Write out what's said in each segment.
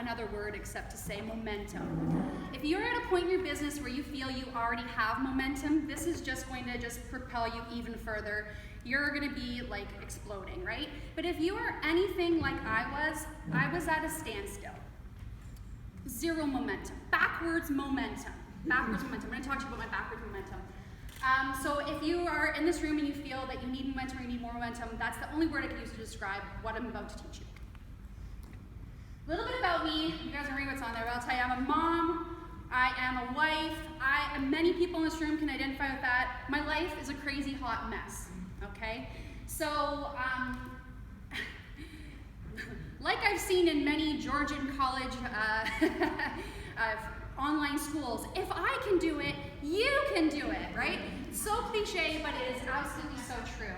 another word except to say momentum. If you're at a point in your business where you feel you already have momentum, this is just going to just propel you even further. You're going to be like exploding, right? But if you are anything like I was at a standstill. Zero momentum. Backwards momentum. Backwards momentum. I'm going to talk to you about my backwards momentum. So if you are in this room and you feel that you need momentum or you need more momentum, that's the only word I can use to describe what I'm about to teach you. A little bit about me. You guys are reading what's on there, but I'll tell you, I'm a mom. I am a wife. Many people in this room can identify with that. My life is a crazy hot mess. Okay? So, like I've seen in many Georgian college online schools, if I can do it, you can do it, right? So cliche, but it is absolutely so true.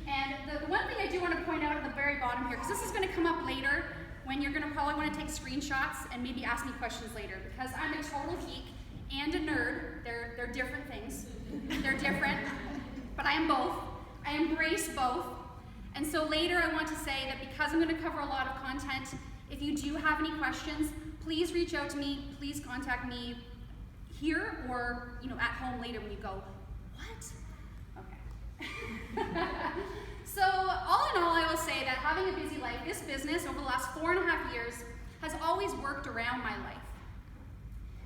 And the one thing I do want to point out at the very bottom here, because this is going to come up later when you're going to probably want to take screenshots and maybe ask me questions later, because I'm a total geek and a nerd. They're different things. They're different, but I am both. I embrace both. And so later I want to say that because I'm going to cover a lot of content, if you do have any questions, please reach out to me. Please contact me here or at home later when you go, what? Okay. So all in all, I will say that having a busy life, this business over the last 4.5 years has always worked around my life.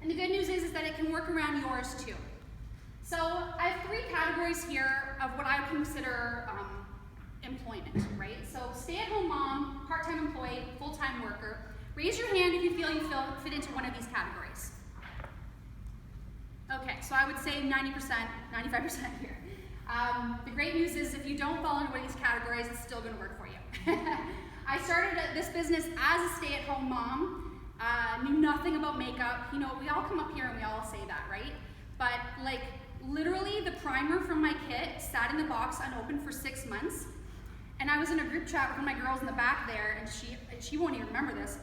And the good news is that it can work around yours too. So I have 3 categories here of what I would consider employment, right? So stay-at-home mom, part-time employee, full-time worker. Raise your hand if you feel you fit into one of these categories. Okay, so I would say 90%, 95% here. The great news is if you don't fall into one of these categories, it's still going to work for you. I started this business as a stay-at-home mom, knew nothing about makeup. We all come up here and we all say that, right? But literally the primer from my kit sat in the box unopened for 6 months. And I was in a group chat with one of my girls in the back there, and she won't even remember this.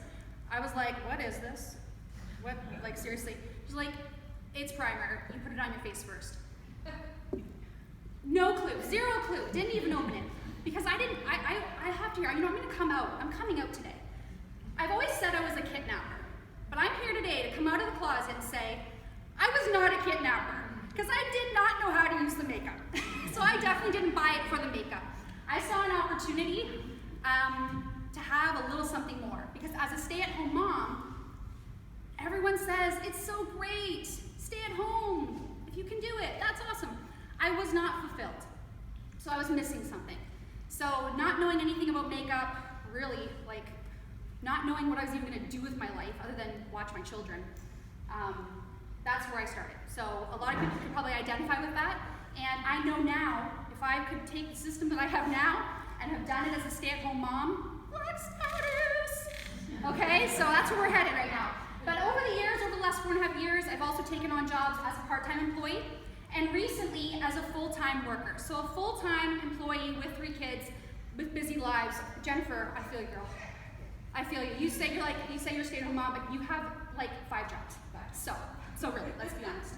I was like, what is this? What, seriously? She's like, it's primer. You put it on your face first. No clue, 0 clue, didn't even open it. Because I have to hear, I'm gonna come out. I'm coming out today. I've always said I was a kidnapper, but I'm here today to come out of the closet and say, I was not a kidnapper, because I did not know how to use the makeup. So I definitely didn't buy it for the makeup. I saw an opportunity to have a little something more, because as a stay-at-home mom, everyone says, it's so great, stay at home, if you can do it, that's awesome. I was not fulfilled, so I was missing something. So not knowing anything about makeup, really, not knowing what I was even gonna do with my life other than watch my children, that's where I started. So a lot of people can probably identify with that, and I know now, if I could take the system that I have now and have done it as a stay-at-home mom, let's start. Okay, so that's where we're headed right now. But over the years, over the last 4.5 years, I've also taken on jobs as a part-time employee and recently as a full-time worker. So a full-time employee with 3 kids with busy lives. Jennifer, I feel you, girl. I feel you. You say you're a stay-at-home mom, but you have 5 jobs. So really, let's be honest.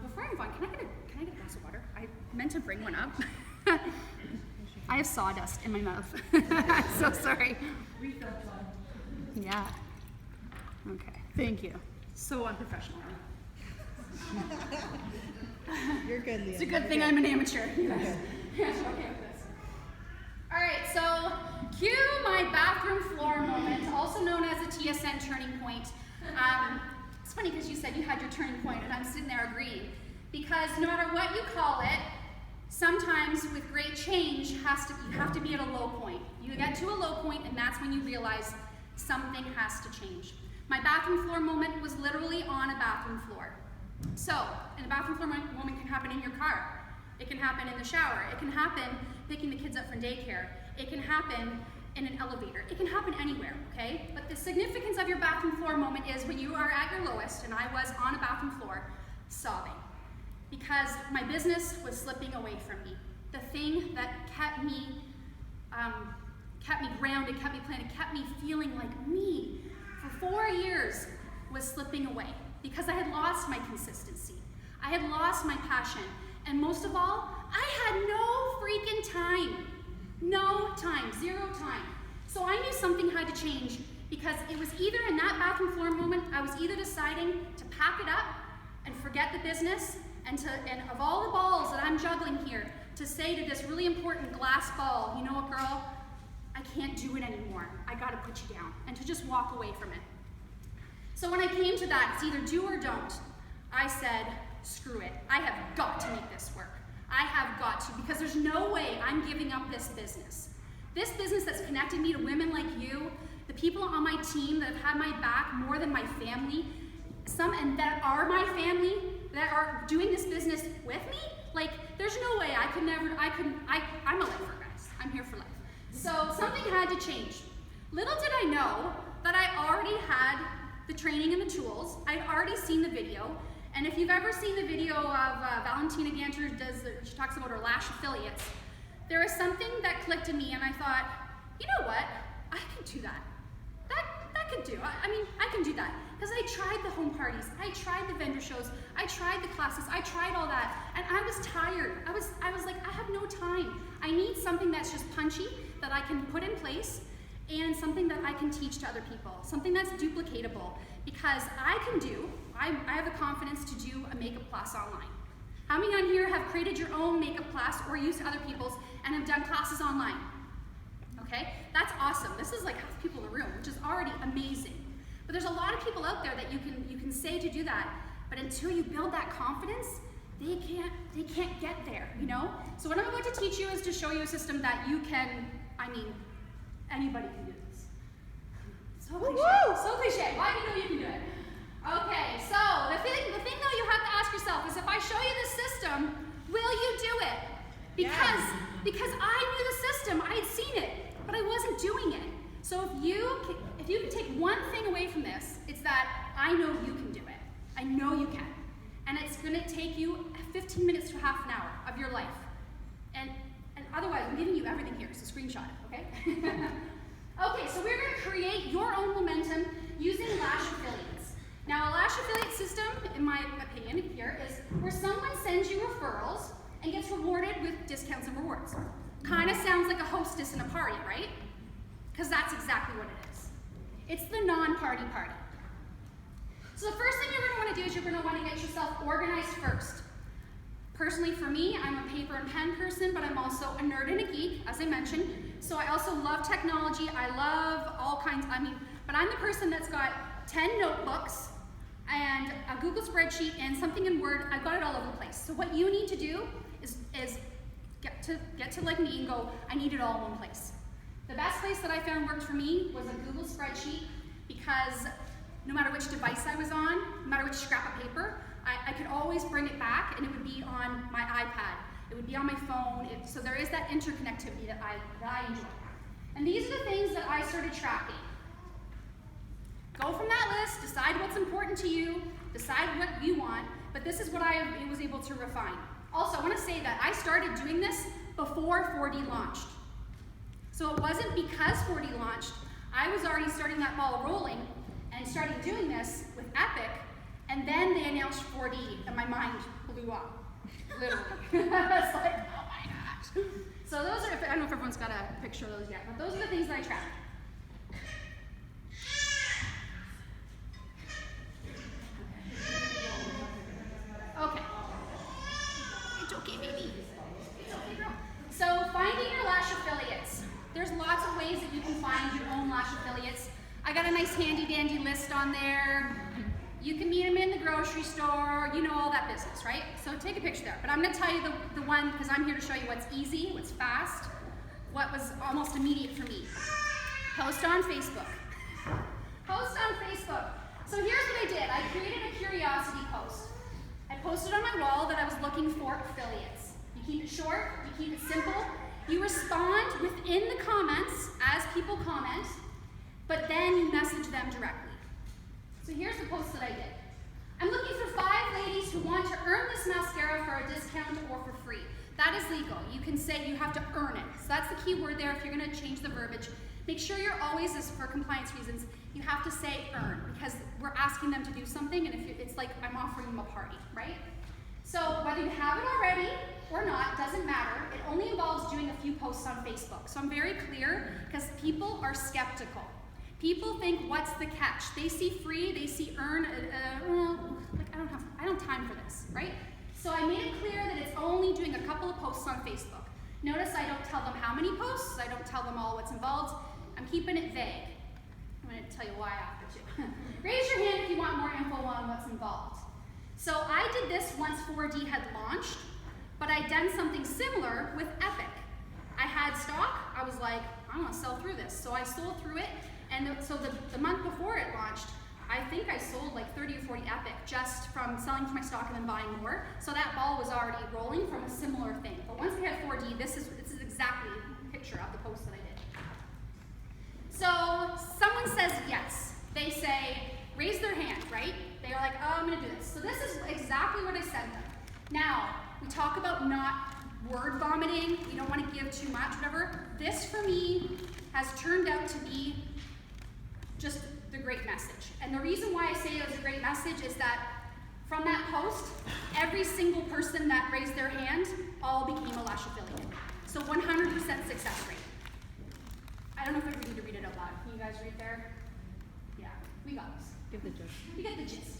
Before I move on, can I get a glass of water? I meant to bring one up. I have sawdust in my mouth. I'm so sorry. Yeah. Okay. Thank you. So unprofessional. You're good, Leanne. It's a good thing I'm an amateur. Okay. All right. So cue my bathroom floor moment, also known as a TSN turning point. It's funny because you said you had your turning point, and I'm sitting there agreeing. Because no matter what you call it, sometimes with great change, you have to be at a low point. You get to a low point, and that's when you realize something has to change. My bathroom floor moment was literally on a bathroom floor. So, and a bathroom floor moment can happen in your car. It can happen in the shower. It can happen picking the kids up from daycare. It can happen in an elevator. It can happen anywhere, okay? But the significance of your bathroom floor moment is when you are at your lowest, and I was on a bathroom floor, sobbing. Because my business was slipping away from me. The thing that kept me grounded, kept me planted, kept me feeling like me for 4 years was slipping away. Because I had lost my consistency. I had lost my passion. And most of all, I had no freaking time. No time, 0 time. So I knew something had to change because it was either in that bathroom floor moment, I was either deciding to pack it up and forget the business, and of all the balls that I'm juggling here, to say to this really important glass ball, you know what, girl, I can't do it anymore. I gotta put you down, and to just walk away from it. So when I came to that, it's either do or don't, I said, screw it. I have got to make this work. I have got to, because there's no way I'm giving up this business. This business that's connected me to women like you, the people on my team that have had my back more than my family, and that are my family, that are doing this business with me, like, there's no way I'm a lifer, guys. I'm here for life. So something had to change. Little did I know that I already had the training and the tools. I'd already seen the video. And if you've ever seen the video of Valentina Ganter, she talks about her lash affiliates, there is something that clicked in me, and I thought, you know what? I can do that. That could do. I can do that. Because I tried the home parties, I tried the vendor shows, I tried the classes, I tried all that, and I was tired. I was like, I have no time. I need something that's just punchy, that I can put in place, and something that I can teach to other people, something that's duplicatable, because I have the confidence to do a makeup class online. How many on here have created your own makeup class or used other people's and have done classes online? Okay, that's awesome. This is like half the people in the room, which is already amazing. But there's a lot of people out there that you can say to do that, but until you build that confidence, they can't get there, you know? So what I'm about to teach you is to show you a system that you can, anybody can do this. So cliche, so cliche. Why do you know you can do it? Okay, so the thing though you have to ask yourself is, if I show you this system, will you do it? Because I knew the system, I had seen it, but I wasn't doing it. So if you can take one thing away from this, it's that I know you can do it. I know you can. And it's gonna take you 15 minutes to half an hour of your life. And otherwise, I'm giving you everything here, so screenshot it, okay? Okay, so we're gonna create your own momentum using lash affiliates. Now, a lash affiliate system, in my opinion here, is where someone sends you referrals and gets rewarded with discounts and rewards. Kind of sounds like a hostess in a party, right? Because that's exactly what it is. It's the non-party party. So the first thing you're going to want to do is you're going to want to get yourself organized first. Personally, for me, I'm a paper and pen person, but I'm also a nerd and a geek, as I mentioned. So I also love technology. I love all kinds, but I'm the person that's got 10 notebooks and a Google spreadsheet and something in Word. I've got it all over the place. So what you need to do is get to like me and go, I need it all in one place. The best place that I found worked for me was a Google spreadsheet, because no matter which device I was on, no matter which scrap of paper, I could always bring it back, and it would be on my iPad. It would be on my phone. So there is that interconnectivity that I enjoy. And these are the things that I started tracking. Go from that list, decide what's important to you, decide what you want, but this is what I was able to refine. Also, I want to say that I started doing this before 4D launched. So it wasn't because 4D launched, I was already starting that ball rolling and started doing this with Epic, and then they announced 4D, and my mind blew up, literally. I was like, oh my gosh. So those are, I don't know if everyone's got a picture of those yet, but those are the things that I track. Okay. It's okay, baby. It's okay, girl. So finding your lash affiliates. There's lots of ways that you can find your own lash affiliates. I got a nice handy dandy list on there. You can meet them in the grocery store, you know, all that business, right? So take a picture there. But I'm gonna tell you the one, because I'm here to show you what's easy, what's fast, what was almost immediate for me. Post on Facebook. Post on Facebook. So here's what I did. I created a curiosity post. I posted on my wall that I was looking for affiliates. You keep it short, you keep it simple. You respond within the comments as people comment, but then you message them directly. So here's the post that I did. I'm looking for 5 ladies who want to earn this mascara for a discount or for free. That is legal. You can say you have to earn it. So that's the key word there if you're going to change the verbiage. Make sure you're always, for compliance reasons, you have to say earn, because we're asking them to do something, and if it's like I'm offering them a party, right? So whether you have it already or not, doesn't matter. It only involves doing a few posts on Facebook. So I'm very clear, because people are skeptical. People think, what's the catch? They see free, they see earn, like I don't have time for this, right? So I made it clear that it's only doing a couple of posts on Facebook. Notice I don't tell them how many posts, I don't tell them all what's involved. I'm keeping it vague. I'm going to tell you why after too. Raise your hand if you want more info on what's involved. So I did this once 4D had launched, but I'd done something similar with Epic. I had stock, I was like, I want to sell through this. So I sold through it, and so the month before it launched, I think I sold like 30 or 40 Epic just from selling my stock and then buying more. So that ball was already rolling from a similar thing. But once we had 4D, this is exactly a picture of the post that I did. So someone says yes. They say, raise their hand, right? They're like, oh, I'm gonna do this. So this is exactly what I sent them. Now, we talk about not word vomiting. We don't want to give too much, whatever. This for me has turned out to be just the great message. And the reason why I say it was a great message is that from that post, every single person that raised their hand all became a Lash affiliate. So 100% success rate. I don't know if I need to read it out loud. Can you guys read there? Yeah, we got this. Give the gist. You get the gist.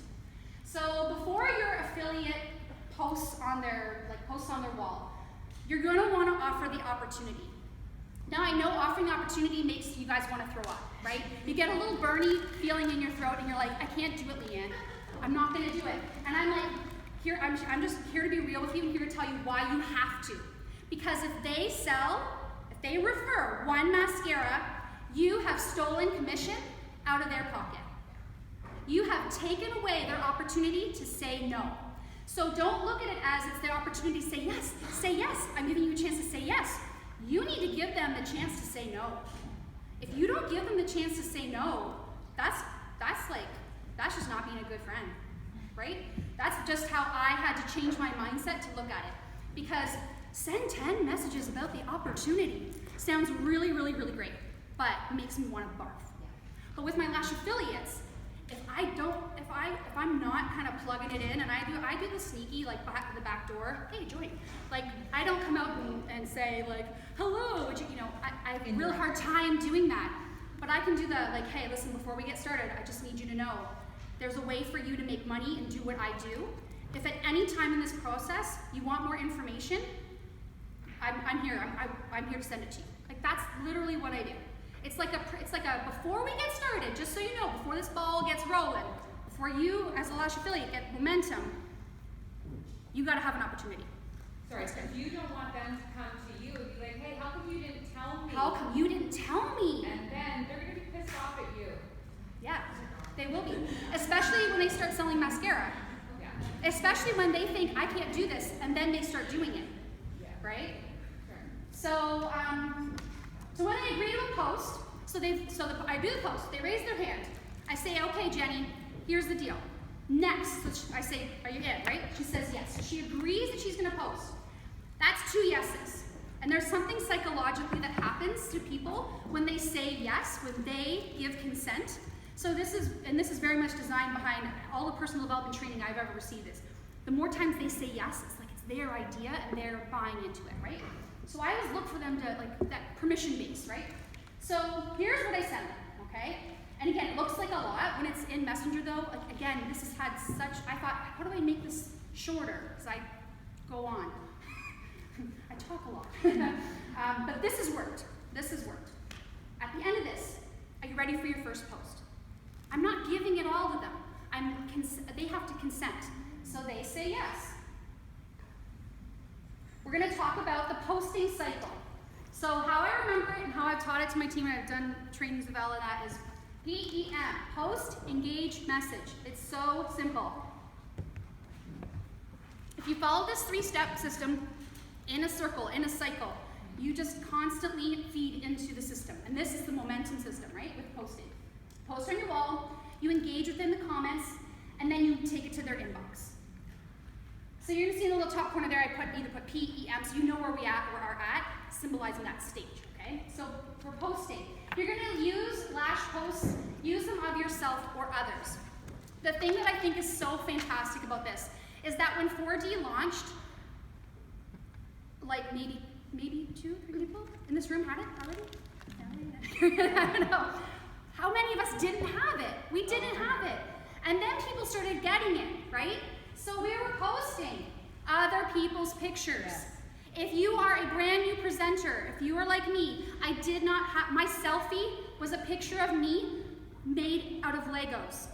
So before your affiliate posts on their wall, you're going to want to offer the opportunity. Now I know offering opportunity makes you guys want to throw up, right? You get a little burny feeling in your throat and you're like, I can't do it, Leanne. I'm not going to do it. And I'm like, here, I'm just here to be real with you and here to tell you why you have to. Because if they refer one mascara, you have stolen commission out of their pocket. You have taken away their opportunity to say no. So don't look at it as it's their opportunity to say yes. Say yes. I'm giving you a chance to say yes. You need to give them the chance to say no. If you don't give them the chance to say no, that's just not being a good friend, right? That's just how I had to change my mindset to look at it. Because send 10 messages about the opportunity sounds really, really, really great, but makes me want to barf. But with my Lash affiliates, if I'm not kind of plugging it in, and I do the sneaky, like back the back door, hey, join. Like, I don't come out and say like, hello, I have a real hard time doing that. But I can do the like, hey, listen, before we get started, I just need you to know, there's a way for you to make money and do what I do. If at any time in this process you want more information, I'm here. I'm here to send it to you. Like, that's literally what I do. It's like a before we get started, just so you know, before this ball gets rolling, before you as a Lash affiliate get momentum, you got to have an opportunity. Sorry, so if you don't want them to come to you and be like, hey, how come you didn't tell me? How come you didn't tell me? And then they're going to be pissed off at you. Yeah, they will be. Especially when they start selling mascara. Yeah. Especially when they think, I can't do this, and then they start doing it. Yeah. Right? Sure. So, so when I agree to a post, I do the post, they raise their hand. I say, okay, Jenny, here's the deal. Next, so I say, are you in, right? She says yes. So she agrees that she's going to post. That's 2 yeses. And there's something psychologically that happens to people when they say yes, when they give consent. So this is very much designed behind all the personal development training I've ever received is, the more times they say yes, it's like it's their idea and they're buying into it, right? So I always look for them to, like, that permission base, right? So here's what I send them, okay? And again, it looks like a lot. When it's in Messenger though, like, again, this has had such, I thought, how do I make this shorter? Because I go on. I talk a lot. But this has worked. This has worked. At the end of this, are you ready for your first post? I'm not giving it all to them. They have to consent. So they say yes. We're going to talk about the posting cycle. So how I remember it and how I've taught it to my team, and I've done trainings with all of that, is PEM, post, engage, message. It's so simple. If you follow this 3-step system in a circle, in a cycle, you just constantly feed into the system. And this is the momentum system, right, with posting. Post on your wall, you engage within the comments, and then you take it to their inbox. So you're gonna see in the little top corner there, I either put PEM, so you know where we are at, symbolizing that stage, okay? So for posting, you're gonna use Lash posts, use them of yourself or others. The thing that I think is so fantastic about this is that when 4D launched, like maybe 2, 3 people in this room had it already? I don't know. How many of us didn't have it? We didn't have it. And then people started getting it, right? So we were posting other people's pictures. Yes. If you are a brand new presenter, if you are like me, I did not have, my selfie was a picture of me made out of Legos.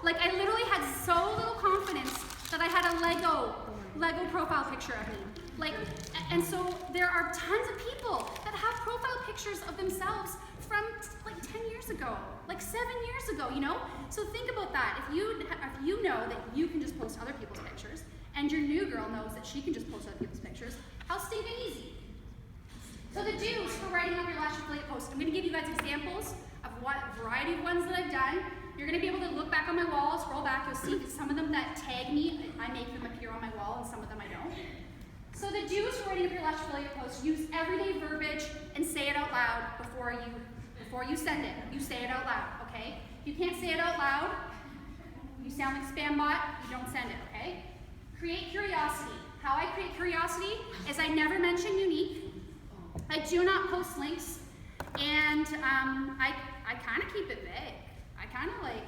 Like I literally had so little confidence that I had a Lego profile picture of me. Like, and so there are tons of people that have profile pictures of themselves from like 10 years ago, like 7 years ago, you know? So think about that. If you know that you can just post other people's pictures, and your new girl knows that she can just post other people's pictures, how stinking easy. So the do's for writing up your Lash affiliate post. I'm gonna give you guys examples of what variety of ones that I've done. You're gonna be able to look back on my wall, scroll back, you'll see some of them that tag me, I make them appear on my wall, and some of them I don't. So the do's for writing up your Lash affiliate post, use everyday verbiage and say it out loud before you send it. You say it out loud, okay? If you can't say it out loud, you sound like spam bot, you don't send it, okay? Create curiosity. How I create curiosity is I never mention Younique. I do not post links, and I kind of keep it vague. I kind of like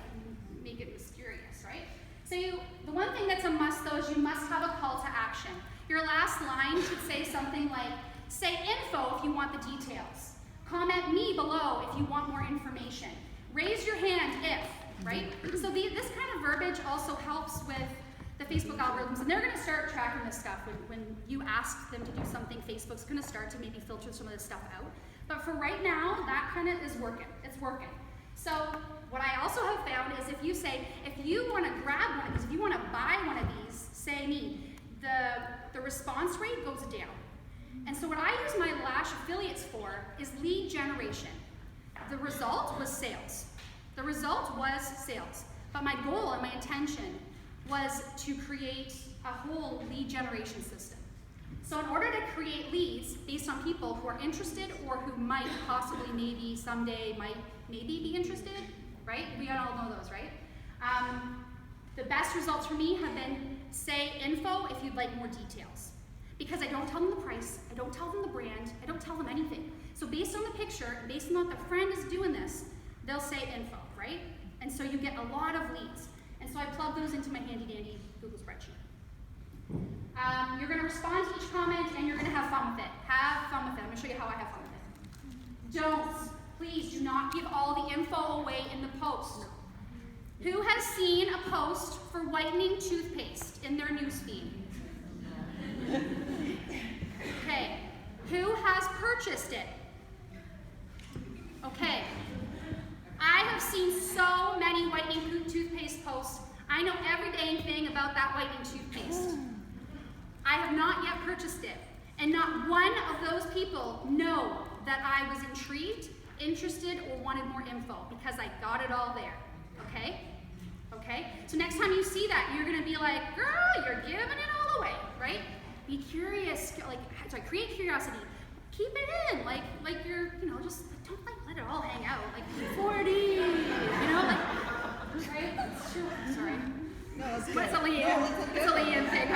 make it mysterious, right? So the one thing that's a must though is you must have a call to action. Your last line should say something like, say info if you want the details. Comment me below if you want more information. Raise your hand if, right? So this kind of verbiage also helps with the Facebook algorithms, and they're going to start tracking this stuff. When you ask them to do something, Facebook's going to start to maybe filter some of this stuff out. But for right now, that kind of is working. It's working. So what I also have found is if you say, if you want to grab one of these, if you want to buy one of these, say me, the response rate goes down. And so what I use my Lash affiliates for is lead generation. The result was sales. The result was sales. But my goal and my intention was to create a whole lead generation system. So in order to create leads based on people who are interested or who might possibly maybe someday might maybe be interested, right? We all know those, right? The best results for me have been say info if you'd like more details. Because I don't tell them the price, I don't tell them the brand, I don't tell them anything. So based on the picture, and based on what the friend is doing this, they'll say info, right? And so you get a lot of leads. And so I plug those into my handy dandy Google spreadsheet. You're gonna respond to each comment and you're gonna have fun with it. Have fun with it. I'm gonna show you how I have fun with it. Don't, please do not give all the info away in the post. Who has seen a post for whitening toothpaste in their newsfeed? Okay. Who has purchased it? Okay. I have seen so many whitening toothpaste posts. I know every dang thing about that whitening toothpaste. I have not yet purchased it. And not one of those people know that I was intrigued, interested, or wanted more info because I got it all there. Okay? Okay? So next time you see that, you're gonna be like, girl, you're giving it all away, right? Be curious, create curiosity. Keep it in, like you're, just don't let it all hang out, like 40, right? It's true. Sorry. No, it's good. What's a Leanne? It's a Leanne thing.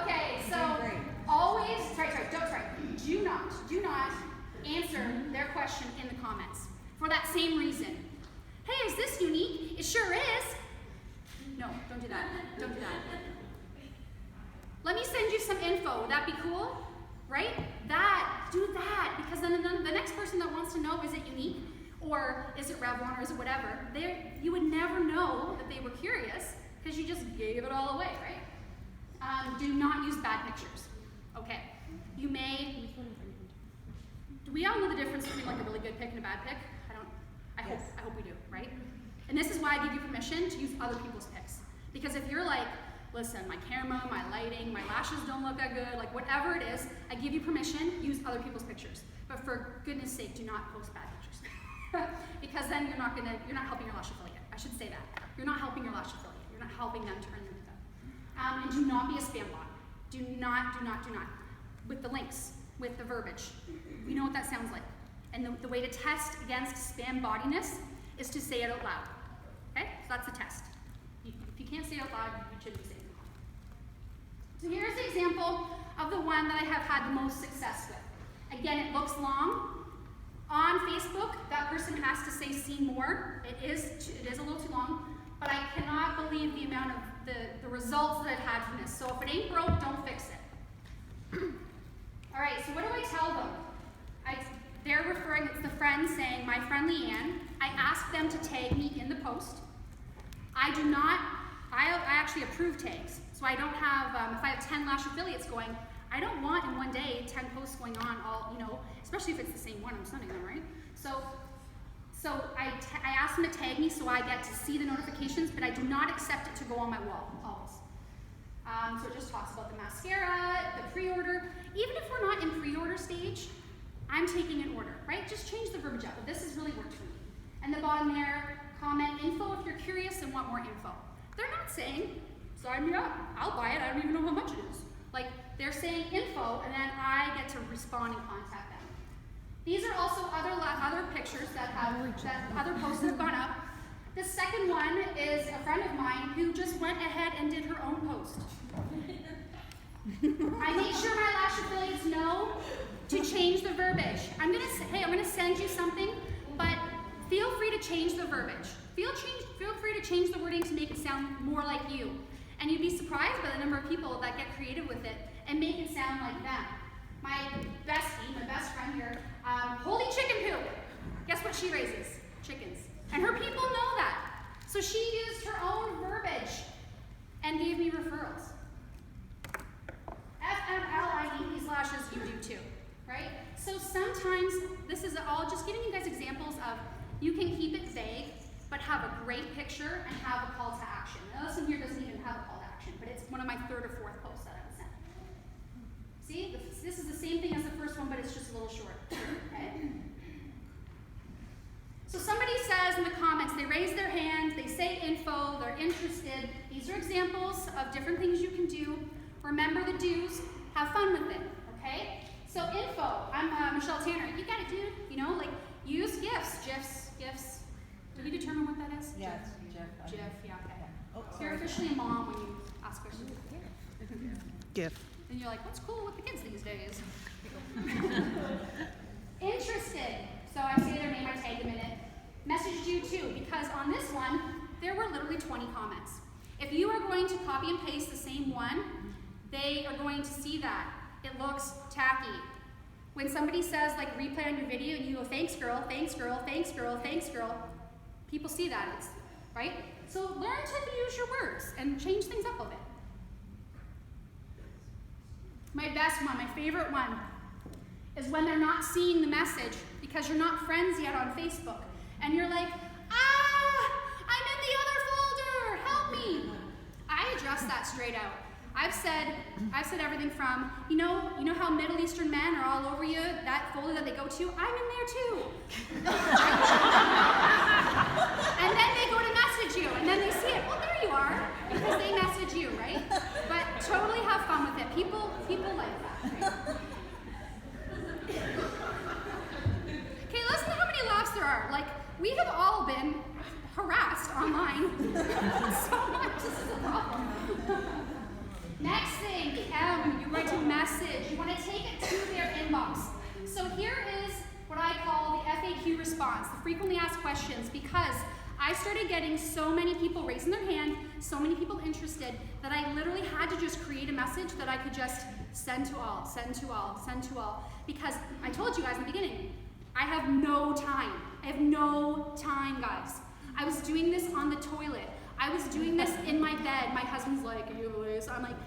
Okay, so always, do not answer their question in the comments for that same reason. Hey, is this Younique? It sure is. No, don't do that. Don't do that. Let me send you some info. Would that be cool? Right? Do that, because then the next person that wants to know, is it Younique, or is it Revlon, or is it whatever, you would never know that they were curious, because you just gave it all away, right? Do not use bad pictures. Okay. Do we all know the difference between like a really good pic and a bad pic? I hope we do, right? And this is why I give you permission to use other people's pics. Because if you're like, listen, my camera, my lighting, my lashes don't look that good, like whatever it is, I give you permission, use other people's pictures. But for goodness sake, do not post bad pictures. Because then you're not helping your lash affiliate. I should say that. You're not helping your lash affiliate. You're not helping them to earn their income. And do not be a spam bot. Do not. With the links, with the verbiage. We know what that sounds like. And the way to test against spam bottiness is to say it out loud. Okay? So that's the test. If you can't say it out loud, you shouldn't be saying it. So here's the example of the one that I have had the most success with. Again, it looks long, On Facebook, that person has to say see more. It is a little too long, but I cannot believe the amount of the results that I've had from this. So if it ain't broke, don't fix it. All right, so what do I tell them? They're referring, it's the friend saying, my friend Leanne. I ask them to tag me in the post. I actually approve tags. So I don't have, if I have 10 Lash affiliates going, I don't want in one day 10 posts going on all, especially if it's the same one I'm sending them, right? So I ask them to tag me so I get to see the notifications, but I do not accept it to go on my wall, always. So it just talks about the mascara, the pre-order. Even if we're not in pre-order stage, I'm taking an order, right? Just change the verbiage up. This has really worked for me. And the bottom there, comment info if you're curious and want more info. They're not saying, sign me up, I'll buy it, I don't even know how much it is. Like, they're saying info, and then I get to respond and contact them. These are also other pictures that other posts have gone up. The second one is a friend of mine who just went ahead and did her own post. I made sure my Lash affiliates know to change the verbiage. I'm gonna send you something, but feel free to change the verbiage. Feel free to change the wording to make it sound more like you. And you'd be surprised by the number of people that get creative with it and make it sound like them. My bestie, my best friend here, holy chicken poop. Guess what she raises? Chickens. And her people know that. So she used her own verbiage and gave me referrals. FML, I need these lashes, you do too, right? So sometimes, this is all just giving you guys examples of, you can keep it vague, but have a great picture and have a call to action. Now this one here doesn't even have a call to action, but it's one of my third or fourth posts that I would send. See, this is the same thing as the first one, but it's just a little short. Okay? So somebody says in the comments, they raise their hand, they say info, they're interested. These are examples of different things you can do. Remember the do's, have fun with it, okay? So info, I'm Michelle Tanner. You got it, dude. Use GIFs. Did we determine what that is? Yeah, it's GIF. Yeah, okay. Oh, So you're officially a mom when you ask questions. GIF. And you're like, what's cool with the kids these days? Interested. So I say their name, I tag them in it. Messaged you too, because on this one, there were literally 20 comments. If you are going to copy and paste the same one, they are going to see that. It looks tacky. When somebody says replay on your video and you go, thanks girl, thanks girl, thanks girl, thanks girl, people see that, right? So learn to use your words and change things up a bit. My best one, my favorite one, is when they're not seeing the message because you're not friends yet on Facebook. And you're like, I'm in the other folder, help me. I address that straight out. I've said everything from, you know how Middle Eastern men are all over you, that folder that they go to, I'm in there too. And then they go to message you, and then they see it. Well, there you are, because they message you, right? But totally have fun with it. People like that, right? Okay, listen to how many laughs there are. We have all been harassed online so much. This is a problem. Next thing, you write a message. You want to take it to their inbox. So here is what I call the FAQ response, the frequently asked questions, because I started getting so many people raising their hand, so many people interested, that I literally had to just create a message that I could just send to all, send to all, send to all. Because I told you guys in the beginning, I have no time. I have no time, guys. I was doing this on the toilet. I was doing this in my bed. My husband's like, so I'm like,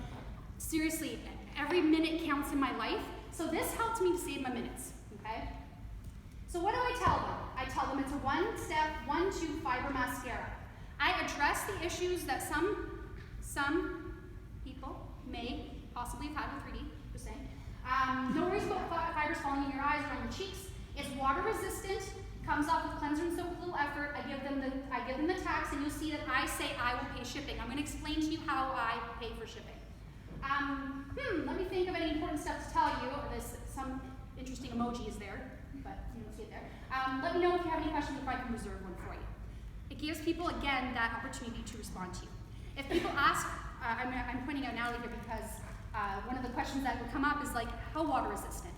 seriously, every minute counts in my life. So this helped me to save my minutes, okay? So what do I tell them? I tell them it's a one-step, 1-2 fiber mascara. I address the issues that some people may possibly have had with 3D, just saying. No worries about fibers falling in your eyes or on your cheeks. It's water resistant. Comes off with cleanser and soap with a little effort. I give them the tax, and you'll see that I say I will pay shipping. I'm going to explain to you how I pay for shipping. Let me think of any important stuff to tell you. There's some interesting emojis there, but you don't see it there. Let me know if you have any questions if I can reserve one for you. It gives people, again, that opportunity to respond to you. If people ask, I'm pointing out Natalie here because one of the questions that would come up is how water resistant?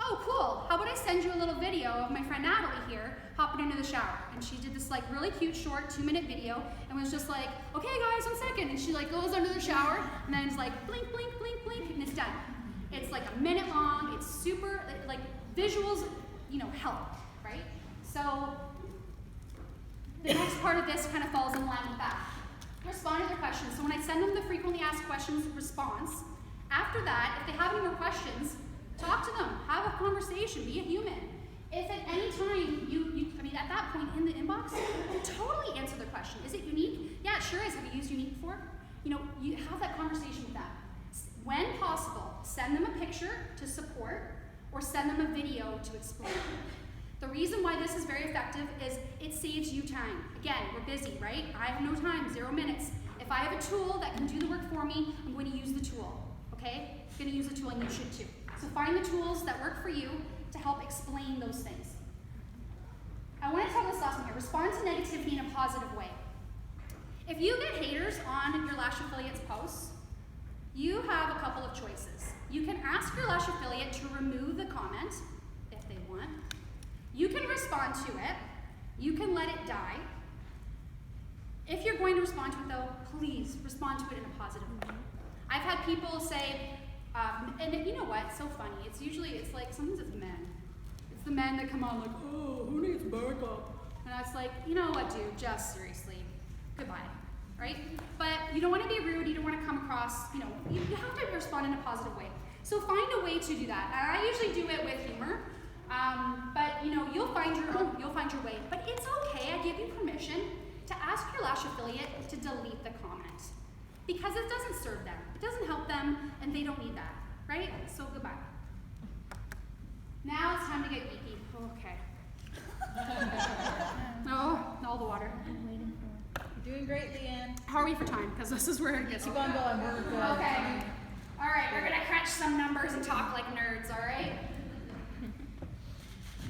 oh, cool, how about I send you a little video of my friend Natalie here hopping into the shower. And she did this like really cute short 2-minute video and was just like, okay guys, 1 second. And she like goes under the shower and then it's like blink, blink, blink, blink, and it's done. It's like 1 minute long, it's super, like visuals, you know, help, right? So the next part of this kind of falls in line with that. Respond to their questions. So when I send them the frequently asked questions response, after that, if they have any more questions, talk to them, have a conversation, be a human. If at any time I mean, at that point in the inbox, totally answer the question. Is it Younique? Yeah, it sure is. Have you used Younique before? You know, you have that conversation with them. When possible, send them a picture to support or send them a video to explain. The reason why this is very effective is it saves you time. Again, we're busy, right? I have no time, 0 minutes. If I have a tool that can do the work for me, I'm going to use the tool, okay? I'm going to use the tool and you should too. So find the tools that work for you to help explain those things. I want to tell this last one here. Respond to negativity in a positive way. If you get haters on your Lash Affiliates posts, you have a couple of choices. You can ask your Lash Affiliate to remove the comment if they want. You can respond to it. You can let it die. If you're going to respond to it though, please respond to it in a positive way. I've had people say, and you know what, it's so funny. It's like, sometimes it's men. It's the men that come on like, oh, who needs backup? And I was like, you know what, dude, just seriously, goodbye, right? But you don't want to be rude, you don't want to come across, you know, you have to respond in a positive way. So find a way to do that. And I usually do it with humor, but you know, you'll find your way. But it's okay, I give you permission to ask your Lash Affiliate to delete the comment. Because it doesn't serve them, it doesn't help them, and they don't need that, right? So goodbye. Now it's time to get geeky. Okay. Oh, all the water. You're doing great, Leanne. How are we for time? Because this is where it gets. Keep on going. We're good. Okay. All right, we're gonna crunch some numbers and talk like nerds. All right.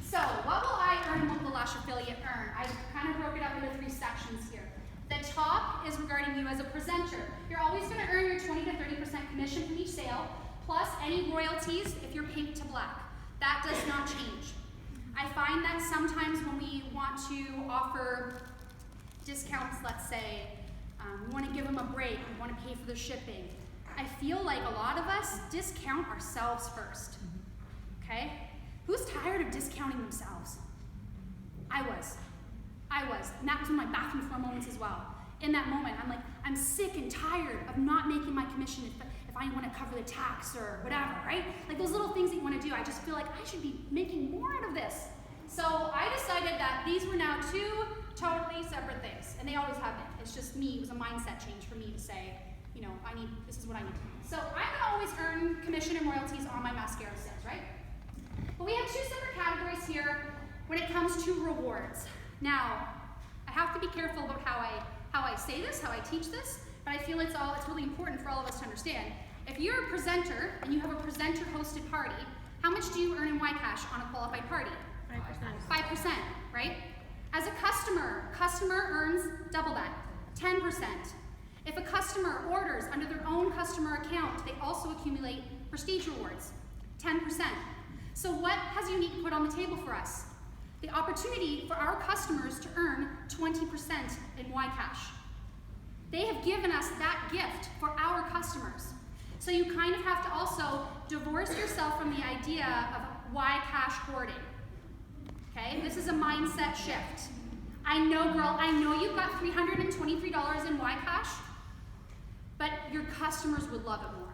So, what will I earn? What will the Lash Affiliate earn? I kind of broke it up into 3 sections here. The top is regarding you as a presenter. You're always going to earn your 20 to 30% commission from each sale, plus any royalties if you're pink to black. That does not change. I find that sometimes when we want to offer discounts, let's say, we want to give them a break, we want to pay for the shipping. I feel like a lot of us discount ourselves first, okay? Who's tired of discounting themselves? I was. And that was one of my bathroom floor moments as well. In that moment, I'm like, I'm sick and tired of not making my commission if I want to cover the tax or whatever, right? Like those little things that you want to do, I just feel like I should be making more out of this. So I decided that these were now 2 totally separate things, and they always have been. It's just me, it was a mindset change for me to say, you know, this is what I need. So I'm gonna always earn commission and royalties on my mascara sales, right? But we have 2 separate categories here when it comes to rewards. Now, I have to be careful about how I say this, how I teach this, but I feel it's really important for all of us to understand. If you're a presenter and you have a presenter hosted party, how much do you earn in YCash on a qualified party? 5%, right? As a customer earns double that, 10%. If a customer orders under their own customer account, they also accumulate prestige rewards, 10%. So what has Younique put on the table for us? The opportunity for our customers to earn 20% in YCash. They have given us that gift for our customers. So you kind of have to also divorce yourself from the idea of YCash hoarding. Okay, this is a mindset shift. I know, girl, I know you've got $323 in YCash, but your customers would love it more,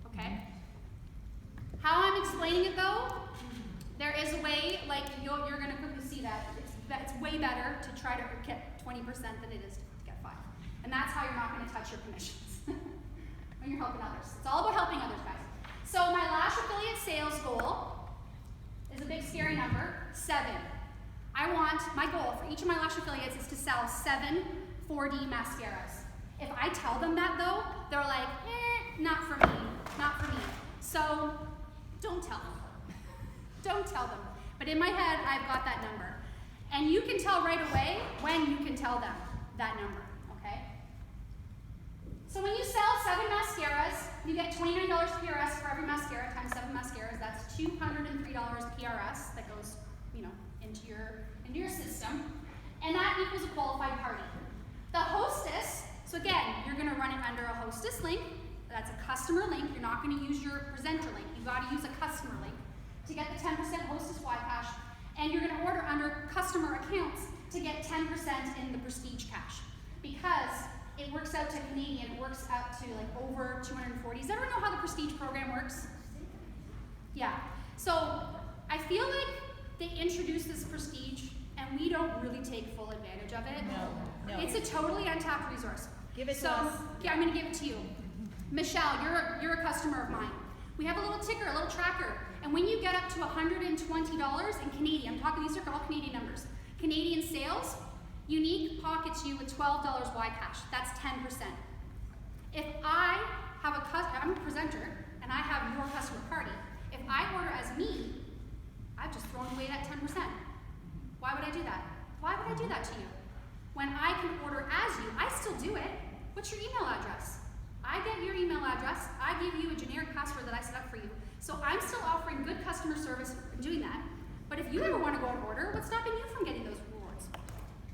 okay? How I'm explaining it though, there is a way, like you're gonna quickly see that it's way better to try to get 20% than it is to get 5. And that's how you're not gonna touch your commissions when you're helping others. It's all about helping others, guys. So my Lash Affiliate sales goal is a big scary number, 7. My goal for each of my Lash Affiliates is to sell 7 4D mascaras. If I tell them that though, they're like, not for me, not for me. So don't tell them. Don't tell them. But in my head, I've got that number. And you can tell right away when you can tell them that number, okay? So when you sell 7 mascaras, you get $29 PRS for every mascara times 7 mascaras. That's $203 PRS that goes, into your system, and that equals a qualified party. The hostess. So again, you're going to run it under a hostess link. That's a customer link. You're not going to use your presenter link. You've got to use a customer link to get the 10% hostess Y-Cash, and you're going to order under customer accounts to get 10% in the prestige cash, because it works out to Canadian, it works out to like over 240. Does everyone know how the prestige program works? Yeah. So I feel like they introduced this prestige and we don't really take full advantage of it. No. It's a totally untapped resource. Give it to us. Yeah, I'm gonna give it to you. Michelle, you're a customer of mine. We have a little ticker, a little tracker, and when you get up to $120 in Canadian, I'm talking, these are all Canadian numbers, Canadian sales, Younique pockets you with $12 Y-Cash. That's 10%. If I have I'm a presenter, and I have your customer party, if I order as me, I've just thrown away that 10%. Why would I do that? Why would I do that to you? When I can order as you, I still do it. What's your email address? I get your email address, I give you a generic password that I set up for you. So I'm still offering good customer service in doing that. But if you ever want to go and order, what's stopping you from getting those rewards?